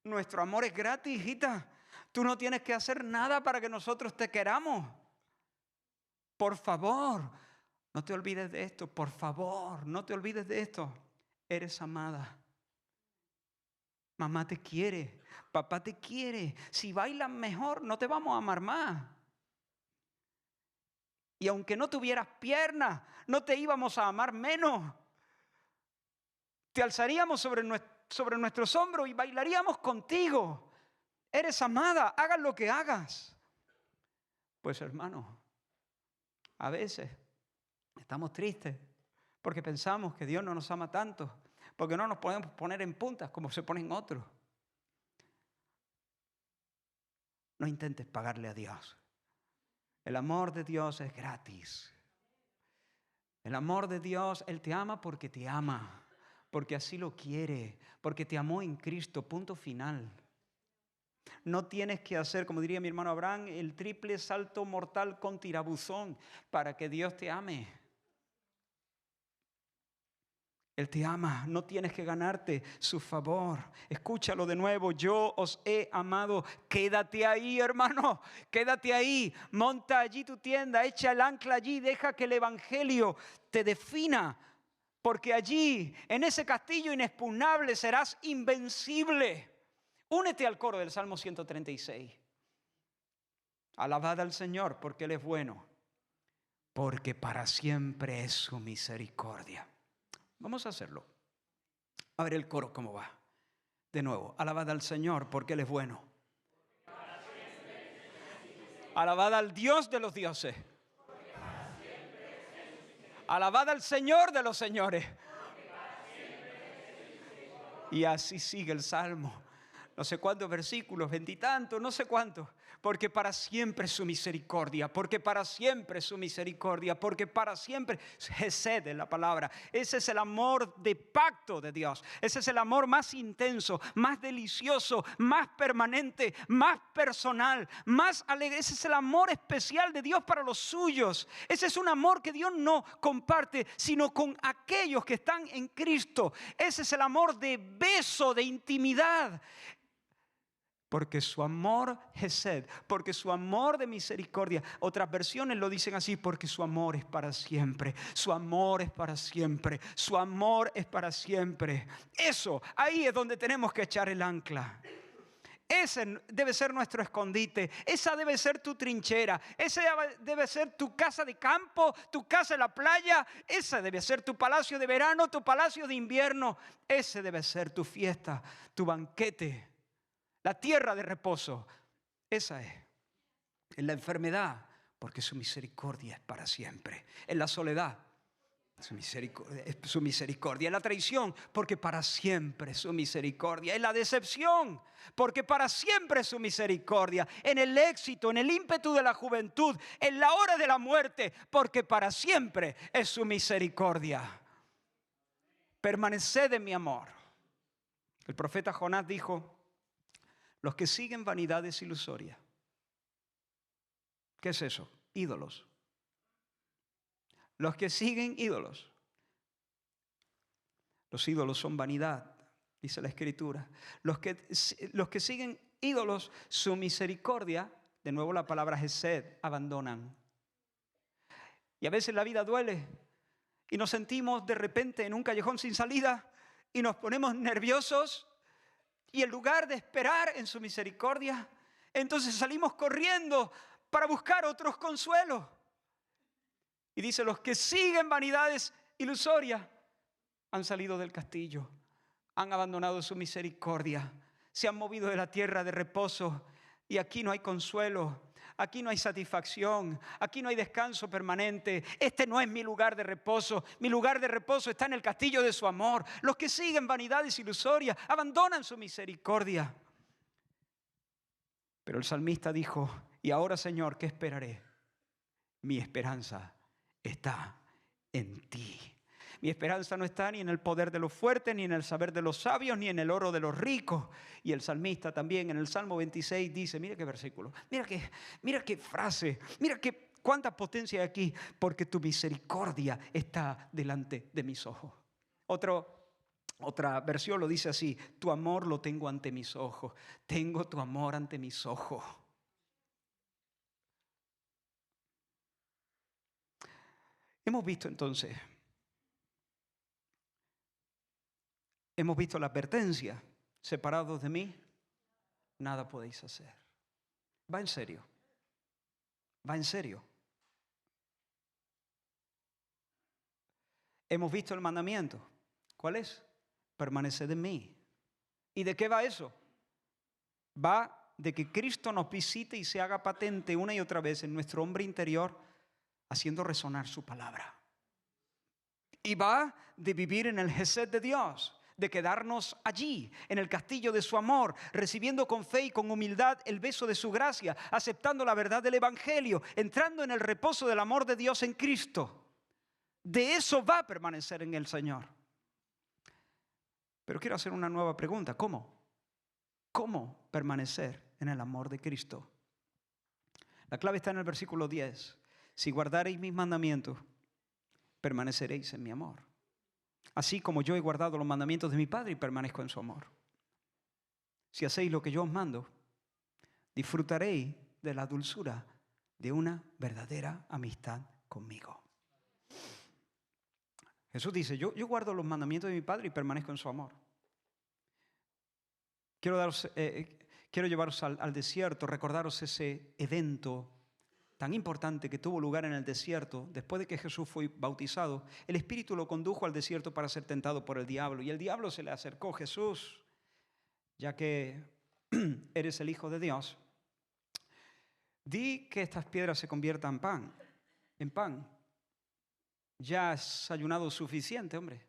Nuestro amor es gratis, hijita. Tú no tienes que hacer nada para que nosotros te queramos. Por favor, no te olvides de esto. Por favor, no te olvides de esto. Eres amada. Mamá te quiere. Papá te quiere. Si bailas mejor, no te vamos a amar más. Y aunque no tuvieras piernas, no te íbamos a amar menos. Te alzaríamos sobre nuestros hombros y bailaríamos contigo. Eres amada, hagas lo que hagas. Pues hermano, a veces estamos tristes porque pensamos que Dios no nos ama tanto, porque no nos podemos poner en puntas como se ponen otros. No intentes pagarle a Dios. El amor de Dios es gratis. El amor de Dios, Él te ama porque te ama, porque así lo quiere, porque te amó en Cristo, punto final. No tienes que hacer, como diría mi hermano Abraham, el triple salto mortal con tirabuzón para que Dios te ame. Él te ama, no tienes que ganarte su favor. Escúchalo de nuevo, yo os he amado. Quédate ahí, hermano, quédate ahí. Monta allí tu tienda, echa el ancla allí, deja que el evangelio te defina. Porque allí, en ese castillo inexpugnable, serás invencible. Únete al coro del Salmo 136. Alabad al Señor porque Él es bueno, porque para siempre es su misericordia. Vamos a hacerlo. A ver el coro cómo va. De nuevo, alabad al Señor porque Él es bueno. Alabad al Dios de los dioses. Alabad al Señor de los señores. Y así sigue el Salmo. No sé cuántos versículos, 20 y tantos, no sé cuántos. Porque para siempre es su misericordia, porque para siempre es su misericordia, porque para siempre, Gesed es la palabra. Ese es el amor de pacto de Dios. Ese es el amor más intenso, más delicioso, más permanente, más personal, más alegre. Ese es el amor especial de Dios para los suyos. Ese es un amor que Dios no comparte, sino con aquellos que están en Cristo. Ese es el amor de beso, de intimidad. Porque su amor Gesed, porque su amor de misericordia. Otras versiones lo dicen así, porque su amor es para siempre. Su amor es para siempre. Su amor es para siempre. Eso, ahí es donde tenemos que echar el ancla. Ese debe ser nuestro escondite. Esa debe ser tu trinchera. Esa debe ser tu casa de campo, tu casa en la playa. Esa debe ser tu palacio de verano, tu palacio de invierno. Ese debe ser tu fiesta, tu banquete. La tierra de reposo, esa es. En la enfermedad, porque su misericordia es para siempre. En la soledad, su misericordia. En la traición, porque para siempre su misericordia. En la decepción, porque para siempre su misericordia. En el éxito, en el ímpetu de la juventud, en la hora de la muerte, porque para siempre es su misericordia. Permaneced en mi amor. El profeta Jonás dijo: los que siguen vanidades ilusorias. ¿Qué es eso? Ídolos. Los que siguen ídolos. Los ídolos son vanidad, dice la Escritura. Los que siguen ídolos, su misericordia, de nuevo la palabra Gesed, abandonan. Y a veces la vida duele y nos sentimos de repente en un callejón sin salida y nos ponemos nerviosos. Y en lugar de esperar en su misericordia, entonces salimos corriendo para buscar otros consuelos. Y dice, los que siguen vanidades ilusorias han salido del castillo, han abandonado su misericordia, se han movido de la tierra de reposo y aquí no hay consuelo. Aquí no hay satisfacción, aquí no hay descanso permanente. Este no es mi lugar de reposo. Mi lugar de reposo está en el castillo de su amor. Los que siguen vanidades ilusorias abandonan su misericordia. Pero el salmista dijo, y ahora, Señor, ¿qué esperaré? Mi esperanza está en ti. Mi esperanza no está ni en el poder de los fuertes, ni en el saber de los sabios, ni en el oro de los ricos. Y el salmista también en el Salmo 26 dice, mira qué versículo, mira qué frase, cuánta potencia hay aquí, porque tu misericordia está delante de mis ojos. Otra versión lo dice así, tu amor lo tengo ante mis ojos, tengo tu amor ante mis ojos. Hemos visto entonces, hemos visto la advertencia: separados de mí, nada podéis hacer. Va en serio, va en serio. Hemos visto el mandamiento. ¿Cuál es? Permaneced en mí. ¿Y de qué va eso? Va de que Cristo nos visite y se haga patente una y otra vez en nuestro hombre interior, haciendo resonar su palabra. Y va de vivir en el Gesed de Dios, de quedarnos allí, en el castillo de su amor, recibiendo con fe y con humildad el beso de su gracia, aceptando la verdad del Evangelio, entrando en el reposo del amor de Dios en Cristo. De eso va a permanecer en el Señor. Pero quiero hacer una nueva pregunta. ¿Cómo? ¿Cómo permanecer en el amor de Cristo? La clave está en el versículo 10. Si guardareis mis mandamientos, permaneceréis en mi amor. Así como yo he guardado los mandamientos de mi Padre y permanezco en su amor. Si hacéis lo que yo os mando, disfrutaréis de la dulzura de una verdadera amistad conmigo. Jesús dice, yo guardo los mandamientos de mi Padre y permanezco en su amor. Quiero llevaros al desierto, recordaros ese evento tan importante que tuvo lugar en el desierto. Después de que Jesús fue bautizado, el Espíritu lo condujo al desierto para ser tentado por el diablo. Y el diablo se le acercó: Jesús, ya que eres el Hijo de Dios, di que estas piedras se conviertan en pan. Ya has ayunado suficiente, hombre.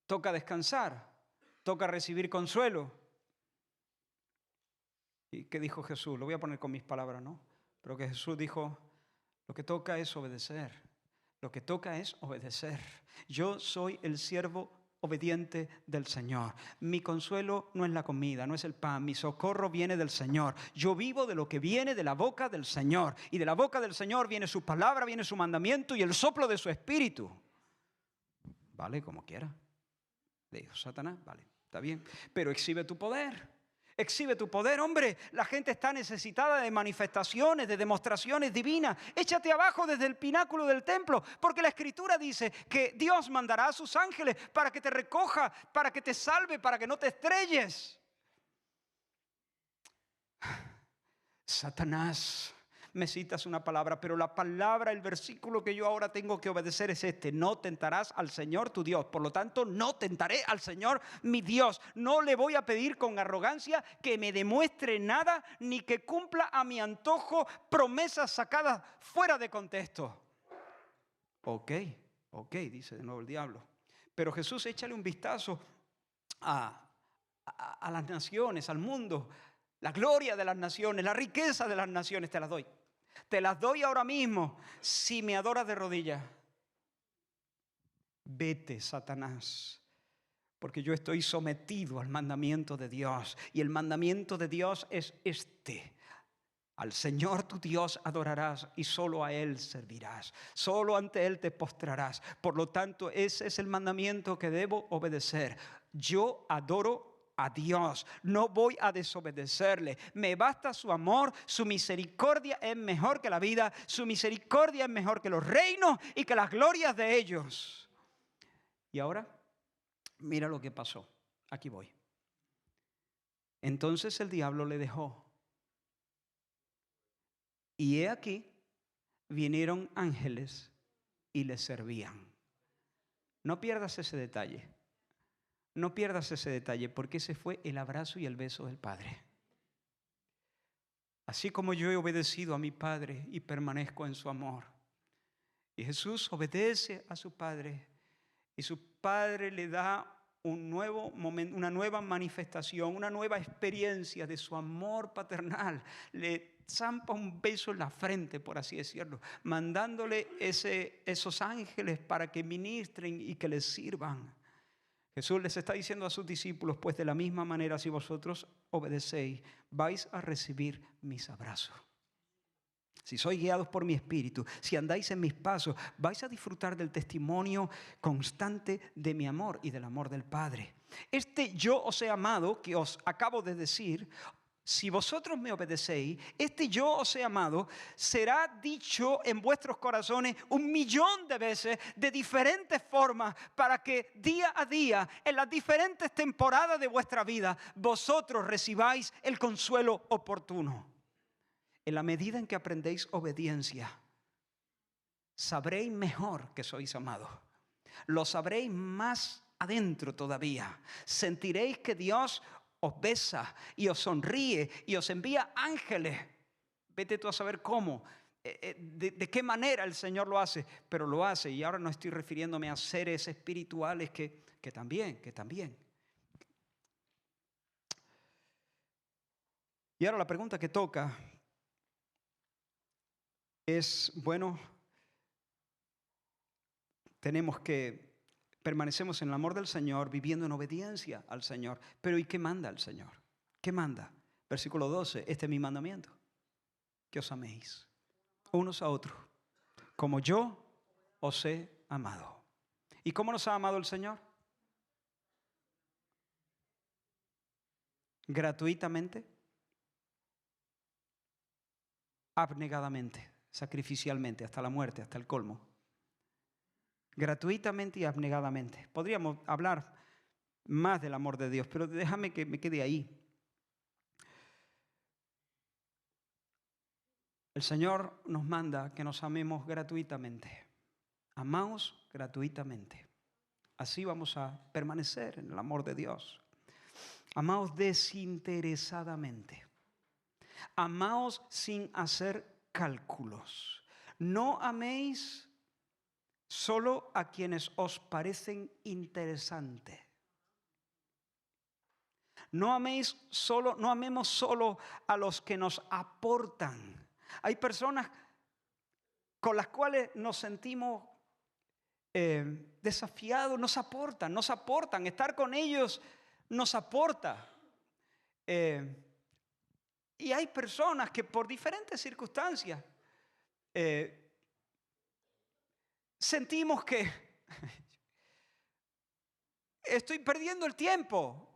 Toca descansar, toca recibir consuelo. ¿Y qué dijo Jesús? Lo voy a poner con mis palabras, ¿no? Pero que Jesús dijo, lo que toca es obedecer. Lo que toca es obedecer. Yo soy el siervo obediente del Señor. Mi consuelo no es la comida, no es el pan. Mi socorro viene del Señor. Yo vivo de lo que viene de la boca del Señor. Y de la boca del Señor viene su palabra, viene su mandamiento y el soplo de su espíritu. Vale, como quiera. Le dijo Satanás, vale, está bien. Pero exhibe tu poder. Exhibe tu poder, hombre. La gente está necesitada de manifestaciones, de demostraciones divinas. Échate abajo desde el pináculo del templo, porque la Escritura dice que Dios mandará a sus ángeles para que te recoja, para que te salve, para que no te estrelles. Satanás, me citas una palabra, pero la palabra, el versículo que yo ahora tengo que obedecer es este: no tentarás al Señor tu Dios. Por lo tanto, no tentaré al Señor mi Dios. No le voy a pedir con arrogancia que me demuestre nada, ni que cumpla a mi antojo promesas sacadas fuera de contexto. Ok, dice de nuevo el diablo. Pero Jesús, échale un vistazo a las naciones, al mundo. La gloria de las naciones, la riqueza de las naciones, te las doy. Te las doy ahora mismo si me adoras de rodillas. Vete, Satanás, porque yo estoy sometido al mandamiento de Dios. Y el mandamiento de Dios es este: al Señor tu Dios adorarás y solo a Él servirás. Solo ante Él te postrarás. Por lo tanto, ese es el mandamiento que debo obedecer. Yo adoro a Dios, no voy a desobedecerle. Me basta su amor, su misericordia es mejor que la vida, su misericordia es mejor que los reinos y que las glorias de ellos. Y ahora, mira lo que pasó. Aquí voy. Entonces el diablo le dejó. Y he aquí, vinieron ángeles y le servían. No pierdas ese detalle. No pierdas ese detalle, porque ese fue el abrazo y el beso del Padre. Así como yo he obedecido a mi Padre y permanezco en su amor. Y Jesús obedece a su Padre y su Padre le da un nuevo momento, una nueva manifestación, una nueva experiencia de su amor paternal. Le zampa un beso en la frente, por así decirlo, mandándole esos ángeles para que ministren y que les sirvan. Jesús les está diciendo a sus discípulos, pues de la misma manera, si vosotros obedecéis, vais a recibir mis abrazos. Si sois guiados por mi espíritu, si andáis en mis pasos, vais a disfrutar del testimonio constante de mi amor y del amor del Padre. Este yo os he amado que os acabo de decir, si vosotros me obedecéis, este yo os he amado será dicho en vuestros corazones 1.000.000 de veces, de diferentes formas, para que día a día, en las diferentes temporadas de vuestra vida, vosotros recibáis el consuelo oportuno. En la medida en que aprendéis obediencia, sabréis mejor que sois amados. Lo sabréis más adentro todavía. Sentiréis que Dios os besa y os sonríe y os envía ángeles. Vete tú a saber cómo, de qué manera el Señor lo hace, pero lo hace. Y ahora no estoy refiriéndome a seres espirituales que también. Y ahora la pregunta que toca es, bueno, permanecemos en el amor del Señor, viviendo en obediencia al Señor. Pero ¿y qué manda el Señor? ¿Qué manda? Versículo 12, este es mi mandamiento, que os améis unos a otros, como yo os he amado. ¿Y cómo nos ha amado el Señor? Gratuitamente, abnegadamente, sacrificialmente, hasta la muerte, hasta el colmo. Gratuitamente y abnegadamente. Podríamos hablar más del amor de Dios, pero déjame que me quede ahí. El Señor nos manda que nos amemos gratuitamente. Amaos gratuitamente. Así vamos a permanecer en el amor de Dios. Amaos desinteresadamente. Amaos sin hacer cálculos. No améis solo a quienes os parecen interesantes. No amemos solo a los que nos aportan. Hay personas con las cuales nos sentimos desafiados, nos aportan. Estar con ellos nos aporta. Y hay personas que por diferentes circunstancias sentimos que estoy perdiendo el tiempo.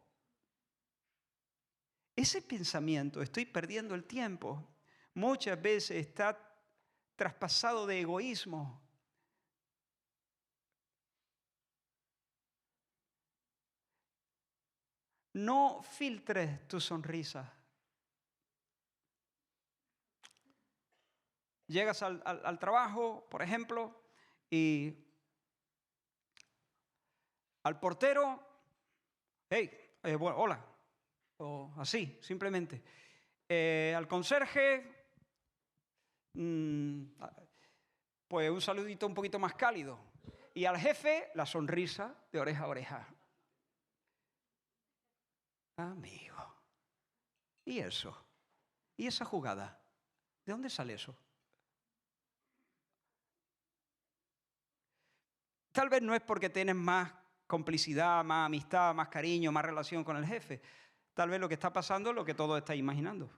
Ese pensamiento, estoy perdiendo el tiempo, muchas veces está traspasado de egoísmo. No filtres tu sonrisa. Llegas al trabajo, por ejemplo, y al portero, hey, bueno, hola, o así, simplemente. Al conserje, pues un saludito un poquito más cálido. Y al jefe, la sonrisa de oreja a oreja. Amigo, ¿y eso? ¿Y esa jugada? ¿De dónde sale eso? Tal vez no es porque tienes más complicidad, más amistad, más cariño, más relación con el jefe. Tal vez lo que está pasando es lo que todos estáis imaginando.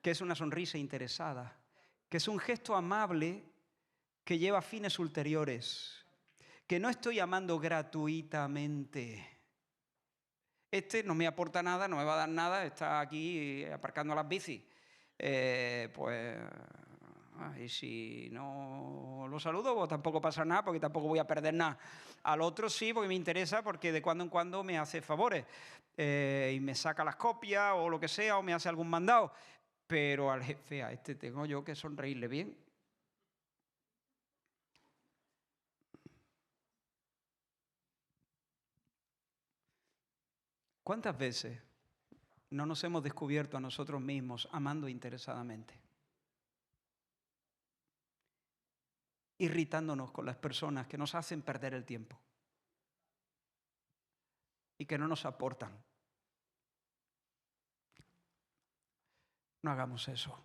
Que es una sonrisa interesada, que es un gesto amable que lleva fines ulteriores, que no estoy amando gratuitamente. Este no me aporta nada, no me va a dar nada, está aquí aparcando las bicis. Y si no lo saludo, pues tampoco pasa nada, porque tampoco voy a perder nada. Al otro sí, porque me interesa, porque de cuando en cuando me hace favores y me saca las copias o lo que sea, o me hace algún mandado. Pero al jefe, a este tengo yo que sonreírle bien. ¿Cuántas veces no nos hemos descubierto a nosotros mismos amando interesadamente? Irritándonos con las personas que nos hacen perder el tiempo y que no nos aportan. No hagamos eso.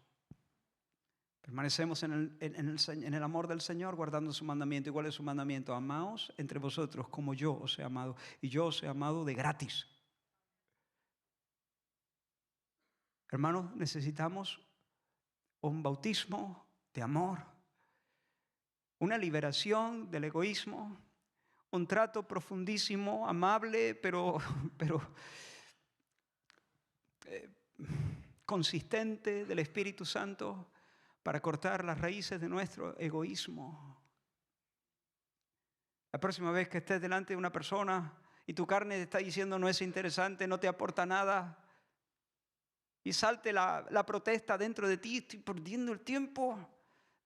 Permanecemos en el amor del Señor, guardando su mandamiento. ¿Y cuál es su mandamiento? Amaos entre vosotros como yo os he amado. Y yo os he amado de gratis. Hermanos, necesitamos un bautismo de amor, una liberación del egoísmo, un trato profundísimo, amable, pero consistente del Espíritu Santo para cortar las raíces de nuestro egoísmo. La próxima vez que estés delante de una persona y tu carne te está diciendo no es interesante, no te aporta nada, y salte la protesta dentro de ti, estoy perdiendo el tiempo,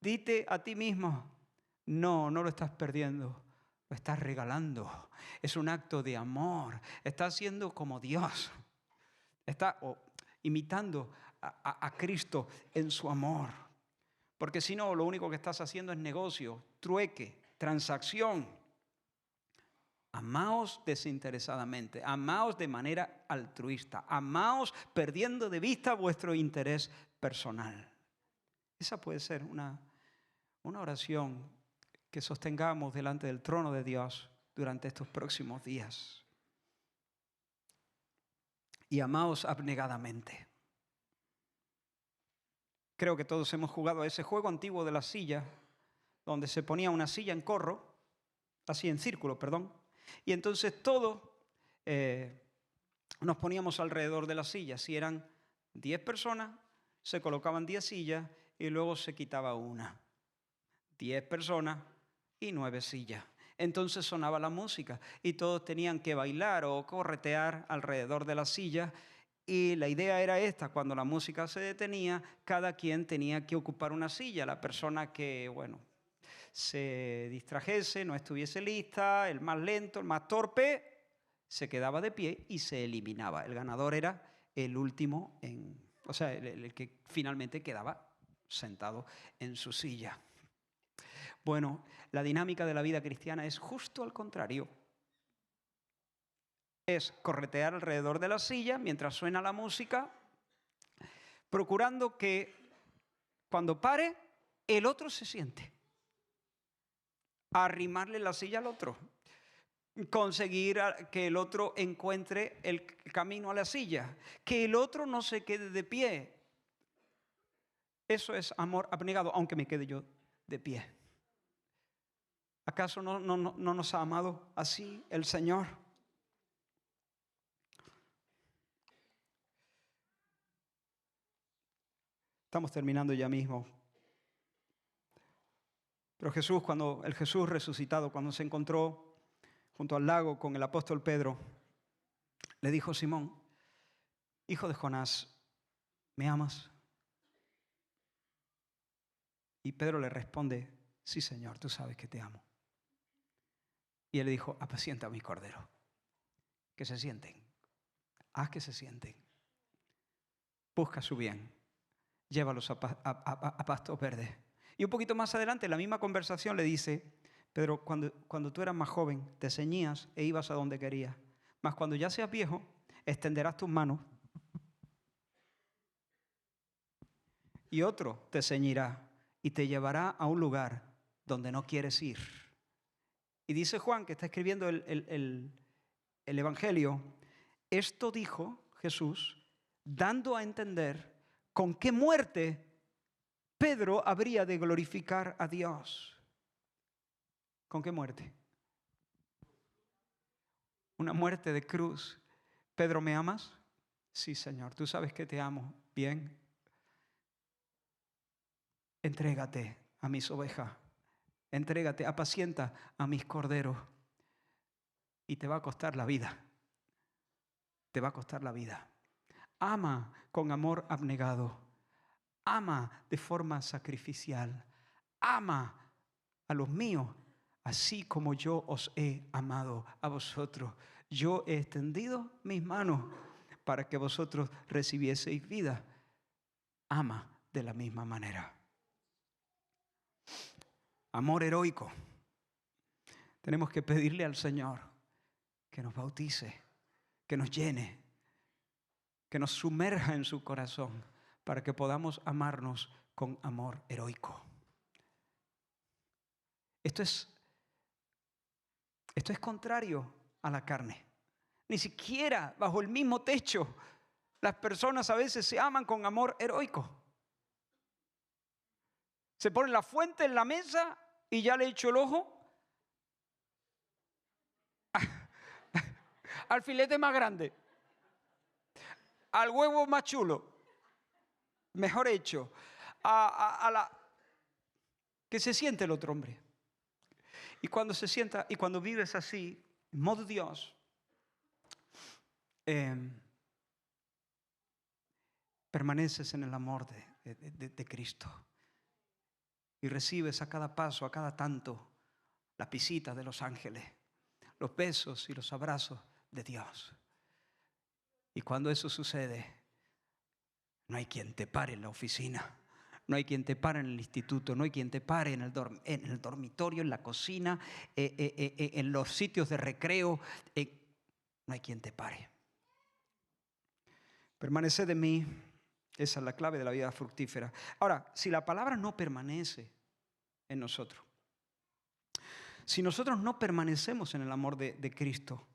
dite a ti mismo, no lo estás perdiendo, lo estás regalando. Es un acto de amor, estás siendo como Dios, estás imitando a Cristo en su amor. Porque si no, lo único que estás haciendo es negocio, trueque, transacción. Amaos desinteresadamente, amaos de manera altruista, amaos perdiendo de vista vuestro interés personal. Esa puede ser una oración que sostengamos delante del trono de Dios durante estos próximos días. Y amaos abnegadamente. Creo que todos hemos jugado a ese juego antiguo de la silla, donde se ponía una silla en corro, así en círculo, perdón, y entonces todos nos poníamos alrededor de la silla. Si eran 10 personas, se colocaban 10 sillas y luego se quitaba una. 10 personas y 9 sillas. Entonces sonaba la música y todos tenían que bailar o corretear alrededor de la silla. Y la idea era esta: cuando la música se detenía, cada quien tenía que ocupar una silla. La persona que, se distrajese, no estuviese lista, el más lento, el más torpe, se quedaba de pie y se eliminaba. El ganador era el último, el que finalmente quedaba sentado en su silla. Bueno, la dinámica de la vida cristiana es justo al contrario. Es corretear alrededor de la silla mientras suena la música, procurando que cuando pare, el otro se siente. Arrimarle la silla al otro. Conseguir que el otro encuentre el camino a la silla. Que el otro no se quede de pie. Eso es amor abnegado, aunque me quede yo de pie. ¿Acaso no nos ha amado así el Señor? Estamos terminando ya mismo. Pero Jesús, cuando el Jesús resucitado, cuando se encontró junto al lago con el apóstol Pedro, le dijo: Simón, hijo de Jonás, ¿me amas? Y Pedro le responde: sí, Señor, tú sabes que te amo. Y él le dijo: apacienta a mis corderos, que se sienten, haz que se sienten, busca su bien, llévalos a pastos verdes. Y un poquito más adelante, en la misma conversación, le dice: Pedro, cuando tú eras más joven, te ceñías e ibas a donde querías. Mas cuando ya seas viejo, extenderás tus manos y otro te ceñirá y te llevará a un lugar donde no quieres ir. Y dice Juan, que está escribiendo el Evangelio: esto dijo Jesús, dando a entender con qué muerte Pedro habría de glorificar a Dios. ¿Con qué muerte? Una muerte de cruz. Pedro, ¿me amas? Sí, Señor, tú sabes que te amo. Bien. Entrégate a mis ovejas. Entrégate, apacienta a mis corderos. Y te va a costar la vida. Te va a costar la vida. Ama con amor abnegado. Ama de forma sacrificial. Ama a los míos, así como yo os he amado a vosotros. Yo he extendido mis manos para que vosotros recibieseis vida. Ama de la misma manera. Amor heroico. Tenemos que pedirle al Señor que nos bautice, que nos llene, que nos sumerja en su corazón para que podamos amarnos con amor heroico. Esto es contrario a la carne. Ni siquiera bajo el mismo techo las personas a veces se aman con amor heroico. Se pone la fuente en la mesa y ya le echo el ojo al filete más grande. al huevo más chulo, mejor hecho, que se siente el otro hombre. Y cuando se sienta, y cuando vives así, en modo Dios, permaneces en el amor de Cristo. Y recibes a cada paso, a cada tanto, las visitas de los ángeles, los besos y los abrazos de Dios. Y cuando eso sucede, no hay quien te pare en la oficina, no hay quien te pare en el instituto, no hay quien te pare en el dormitorio, en la cocina, en los sitios de recreo, no hay quien te pare. Permanece de mí, esa es la clave de la vida fructífera. Ahora, si la palabra no permanece en nosotros, si nosotros no permanecemos en el amor de Cristo,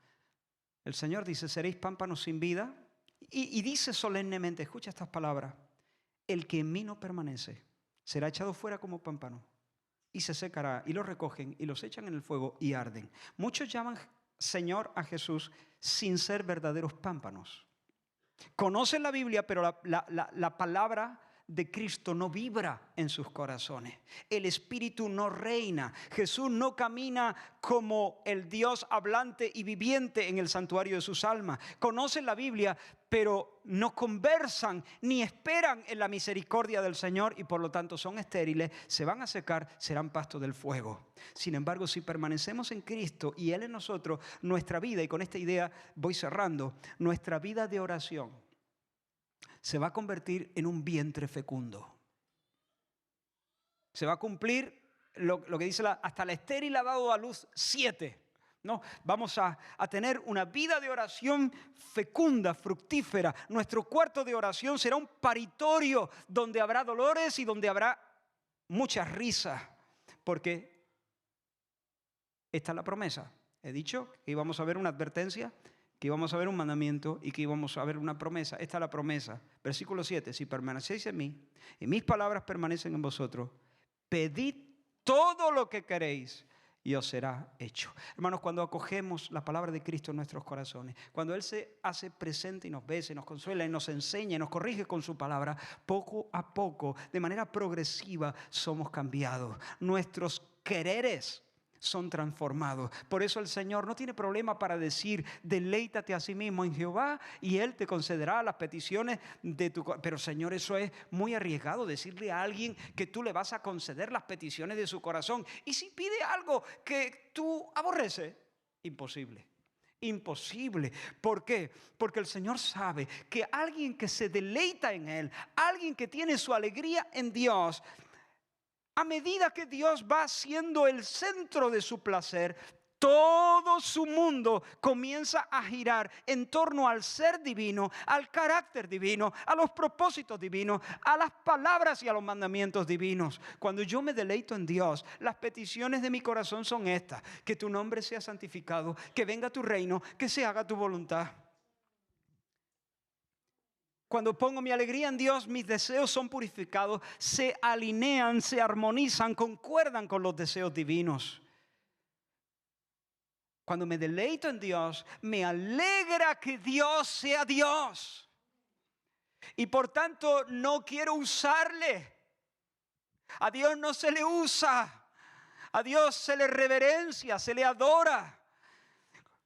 el Señor dice, seréis pámpanos sin vida, y dice solemnemente, escucha estas palabras, el que en mí no permanece será echado fuera como pámpano y se secará, y los recogen y los echan en el fuego y arden. Muchos llaman Señor a Jesús sin ser verdaderos pámpanos. Conocen la Biblia, pero la palabra de Cristo no vibra en sus corazones. El Espíritu no reina. Jesús no camina como el Dios hablante y viviente en el santuario de sus almas. Conocen la Biblia, pero no conversan ni esperan en la misericordia del Señor y por lo tanto son estériles, se van a secar, serán pasto del fuego. Sin embargo, si permanecemos en Cristo y Él en nosotros, nuestra vida, y con esta idea voy cerrando, nuestra vida de oración se va a convertir en un vientre fecundo. Se va a cumplir lo que dice hasta la estéril ha dado a luz 7. ¿No? Vamos a tener una vida de oración fecunda, fructífera. Nuestro cuarto de oración será un paritorio donde habrá dolores y donde habrá muchas risas. Porque esta es la promesa. He dicho que íbamos a ver una advertencia, que íbamos a ver un mandamiento y que íbamos a ver una promesa. Esta es la promesa. Versículo 7. Si permanecéis en mí y mis palabras permanecen en vosotros, pedid todo lo que queréis y os será hecho. Hermanos, cuando acogemos la palabra de Cristo en nuestros corazones, cuando Él se hace presente y nos besa, y nos consuela, y nos enseña, y nos corrige con su palabra, poco a poco, de manera progresiva, somos cambiados. Nuestros quereres son transformados. Por eso el Señor no tiene problema para decir, deleítate a sí mismo en Jehová y Él te concederá las peticiones de tu corazón. Pero Señor, eso es muy arriesgado, decirle a alguien que tú le vas a conceder las peticiones de su corazón. Y si pide algo que tú aborreces, imposible. Imposible. ¿Por qué? Porque el Señor sabe que alguien que se deleita en Él, alguien que tiene su alegría en Dios, a medida que Dios va siendo el centro de su placer, todo su mundo comienza a girar en torno al ser divino, al carácter divino, a los propósitos divinos, a las palabras y a los mandamientos divinos. Cuando yo me deleito en Dios, las peticiones de mi corazón son estas: que tu nombre sea santificado, que venga tu reino, que se haga tu voluntad. Cuando pongo mi alegría en Dios, mis deseos son purificados, se alinean, se armonizan, concuerdan con los deseos divinos. Cuando me deleito en Dios, me alegra que Dios sea Dios. Y por tanto, no quiero usarle. A Dios no se le usa. A Dios se le reverencia, se le adora.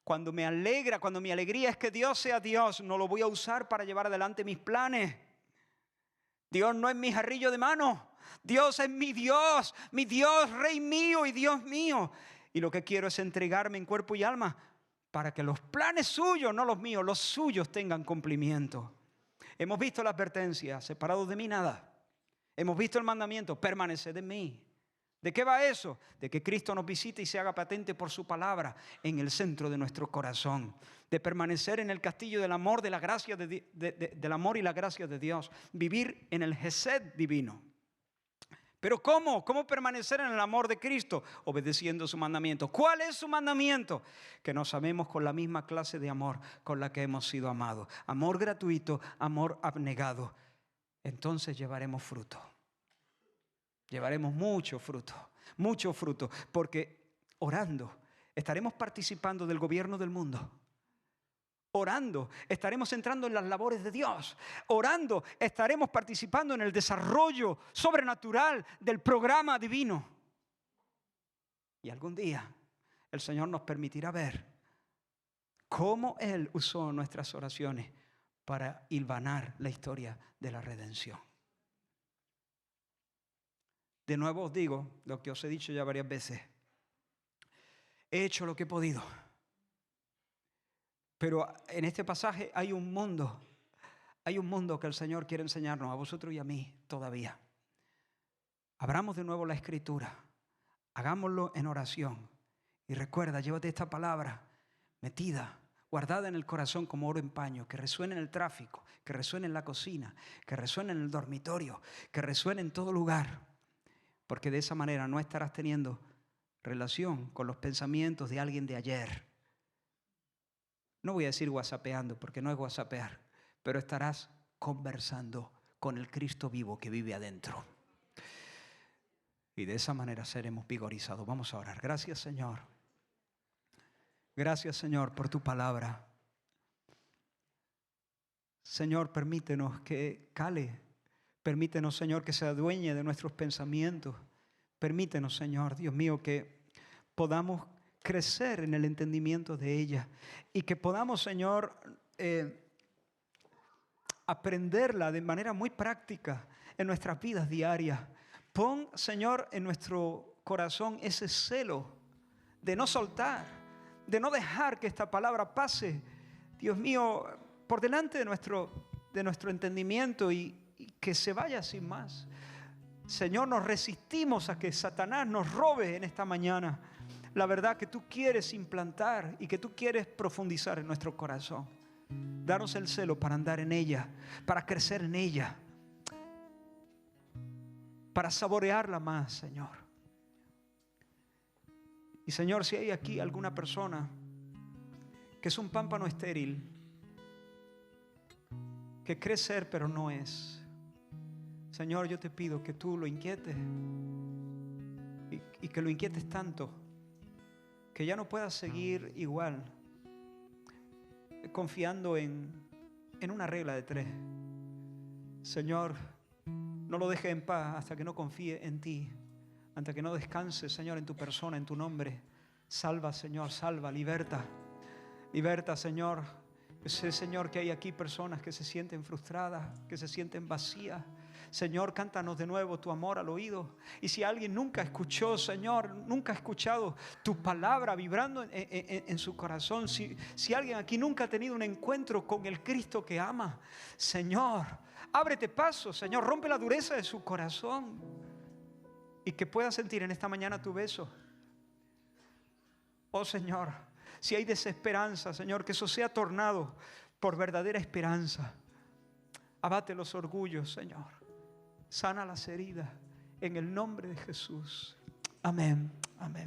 Cuando me alegra, cuando mi alegría es que Dios sea Dios, no lo voy a usar para llevar adelante mis planes. Dios no es mi jarrillo de mano. Dios es mi Dios, Rey mío y Dios mío. Y lo que quiero es entregarme en cuerpo y alma para que los planes suyos, no los míos, los suyos tengan cumplimiento. Hemos visto la advertencia, separados de mí nada. Hemos visto el mandamiento, permaneced en mí. ¿De qué va eso? De que Cristo nos visite y se haga patente por su palabra en el centro de nuestro corazón. De permanecer en el castillo del amor, de la gracia del amor y la gracia de Dios. Vivir en el Gesed divino. ¿Pero cómo? ¿Cómo permanecer en el amor de Cristo? Obedeciendo su mandamiento. ¿Cuál es su mandamiento? Que nos amemos con la misma clase de amor con la que hemos sido amados. Amor gratuito, amor abnegado. Entonces llevaremos fruto. Llevaremos mucho fruto, porque orando estaremos participando del gobierno del mundo. Orando, estaremos entrando en las labores de Dios. Orando, estaremos participando en el desarrollo sobrenatural del programa divino. Y algún día el Señor nos permitirá ver cómo Él usó nuestras oraciones para hilvanar la historia de la redención. De nuevo os digo lo que os he dicho ya varias veces. He hecho lo que he podido. Pero en este pasaje hay un mundo que el Señor quiere enseñarnos a vosotros y a mí todavía. Abramos de nuevo la Escritura, hagámoslo en oración. Y recuerda, llévate esta palabra metida, guardada en el corazón como oro en paño, que resuene en el tráfico, que resuene en la cocina, que resuene en el dormitorio, que resuene en todo lugar. Porque de esa manera no estarás teniendo relación con los pensamientos de alguien de ayer. No voy a decir whatsappeando, porque no es whatsappear, pero estarás conversando con el Cristo vivo que vive adentro. Y de esa manera seremos vigorizados. Vamos a orar. Gracias, Señor. Gracias, Señor, por tu palabra. Señor, permítenos que cale. Permítenos, Señor, que se adueñe de nuestros pensamientos. Permítenos, Señor, Dios mío, que podamos crecer en el entendimiento de ella y que podamos, Señor, aprenderla de manera muy práctica en nuestras vidas diarias. Pon, Señor, en nuestro corazón ese celo de no soltar, de no dejar que esta palabra pase, Dios mío, por delante de nuestro entendimiento y que se vaya sin más. Señor, nos resistimos a que Satanás nos robe en esta mañana la verdad que tú quieres implantar y que tú quieres profundizar en nuestro corazón. Danos el celo para andar en ella, para crecer en ella, para saborearla más, Señor. Y Señor, si hay aquí alguna persona que es un pámpano estéril, que cree ser pero no es, Señor, yo te pido que tú lo inquietes y que lo inquietes tanto que ya no puedas seguir igual, confiando en una regla de 3. Señor, no lo dejes en paz hasta que no confíe en ti, hasta que no descanse, Señor, en tu persona, en tu nombre. Salva, Señor, salva, liberta. Liberta, Señor. Yo sé, Señor, que hay aquí personas que se sienten frustradas, que se sienten vacías. Señor, cántanos de nuevo tu amor al oído. Y si alguien nunca escuchó, Señor, nunca ha escuchado tu palabra vibrando en su corazón, si alguien aquí nunca ha tenido un encuentro con el Cristo que ama, Señor, ábrete paso, Señor, rompe la dureza de su corazón y que pueda sentir en esta mañana tu beso. Oh Señor, si hay desesperanza, Señor, que eso sea tornado por verdadera esperanza. Abate los orgullos, Señor. Sana las heridas en el nombre de Jesús. Amén. Amén.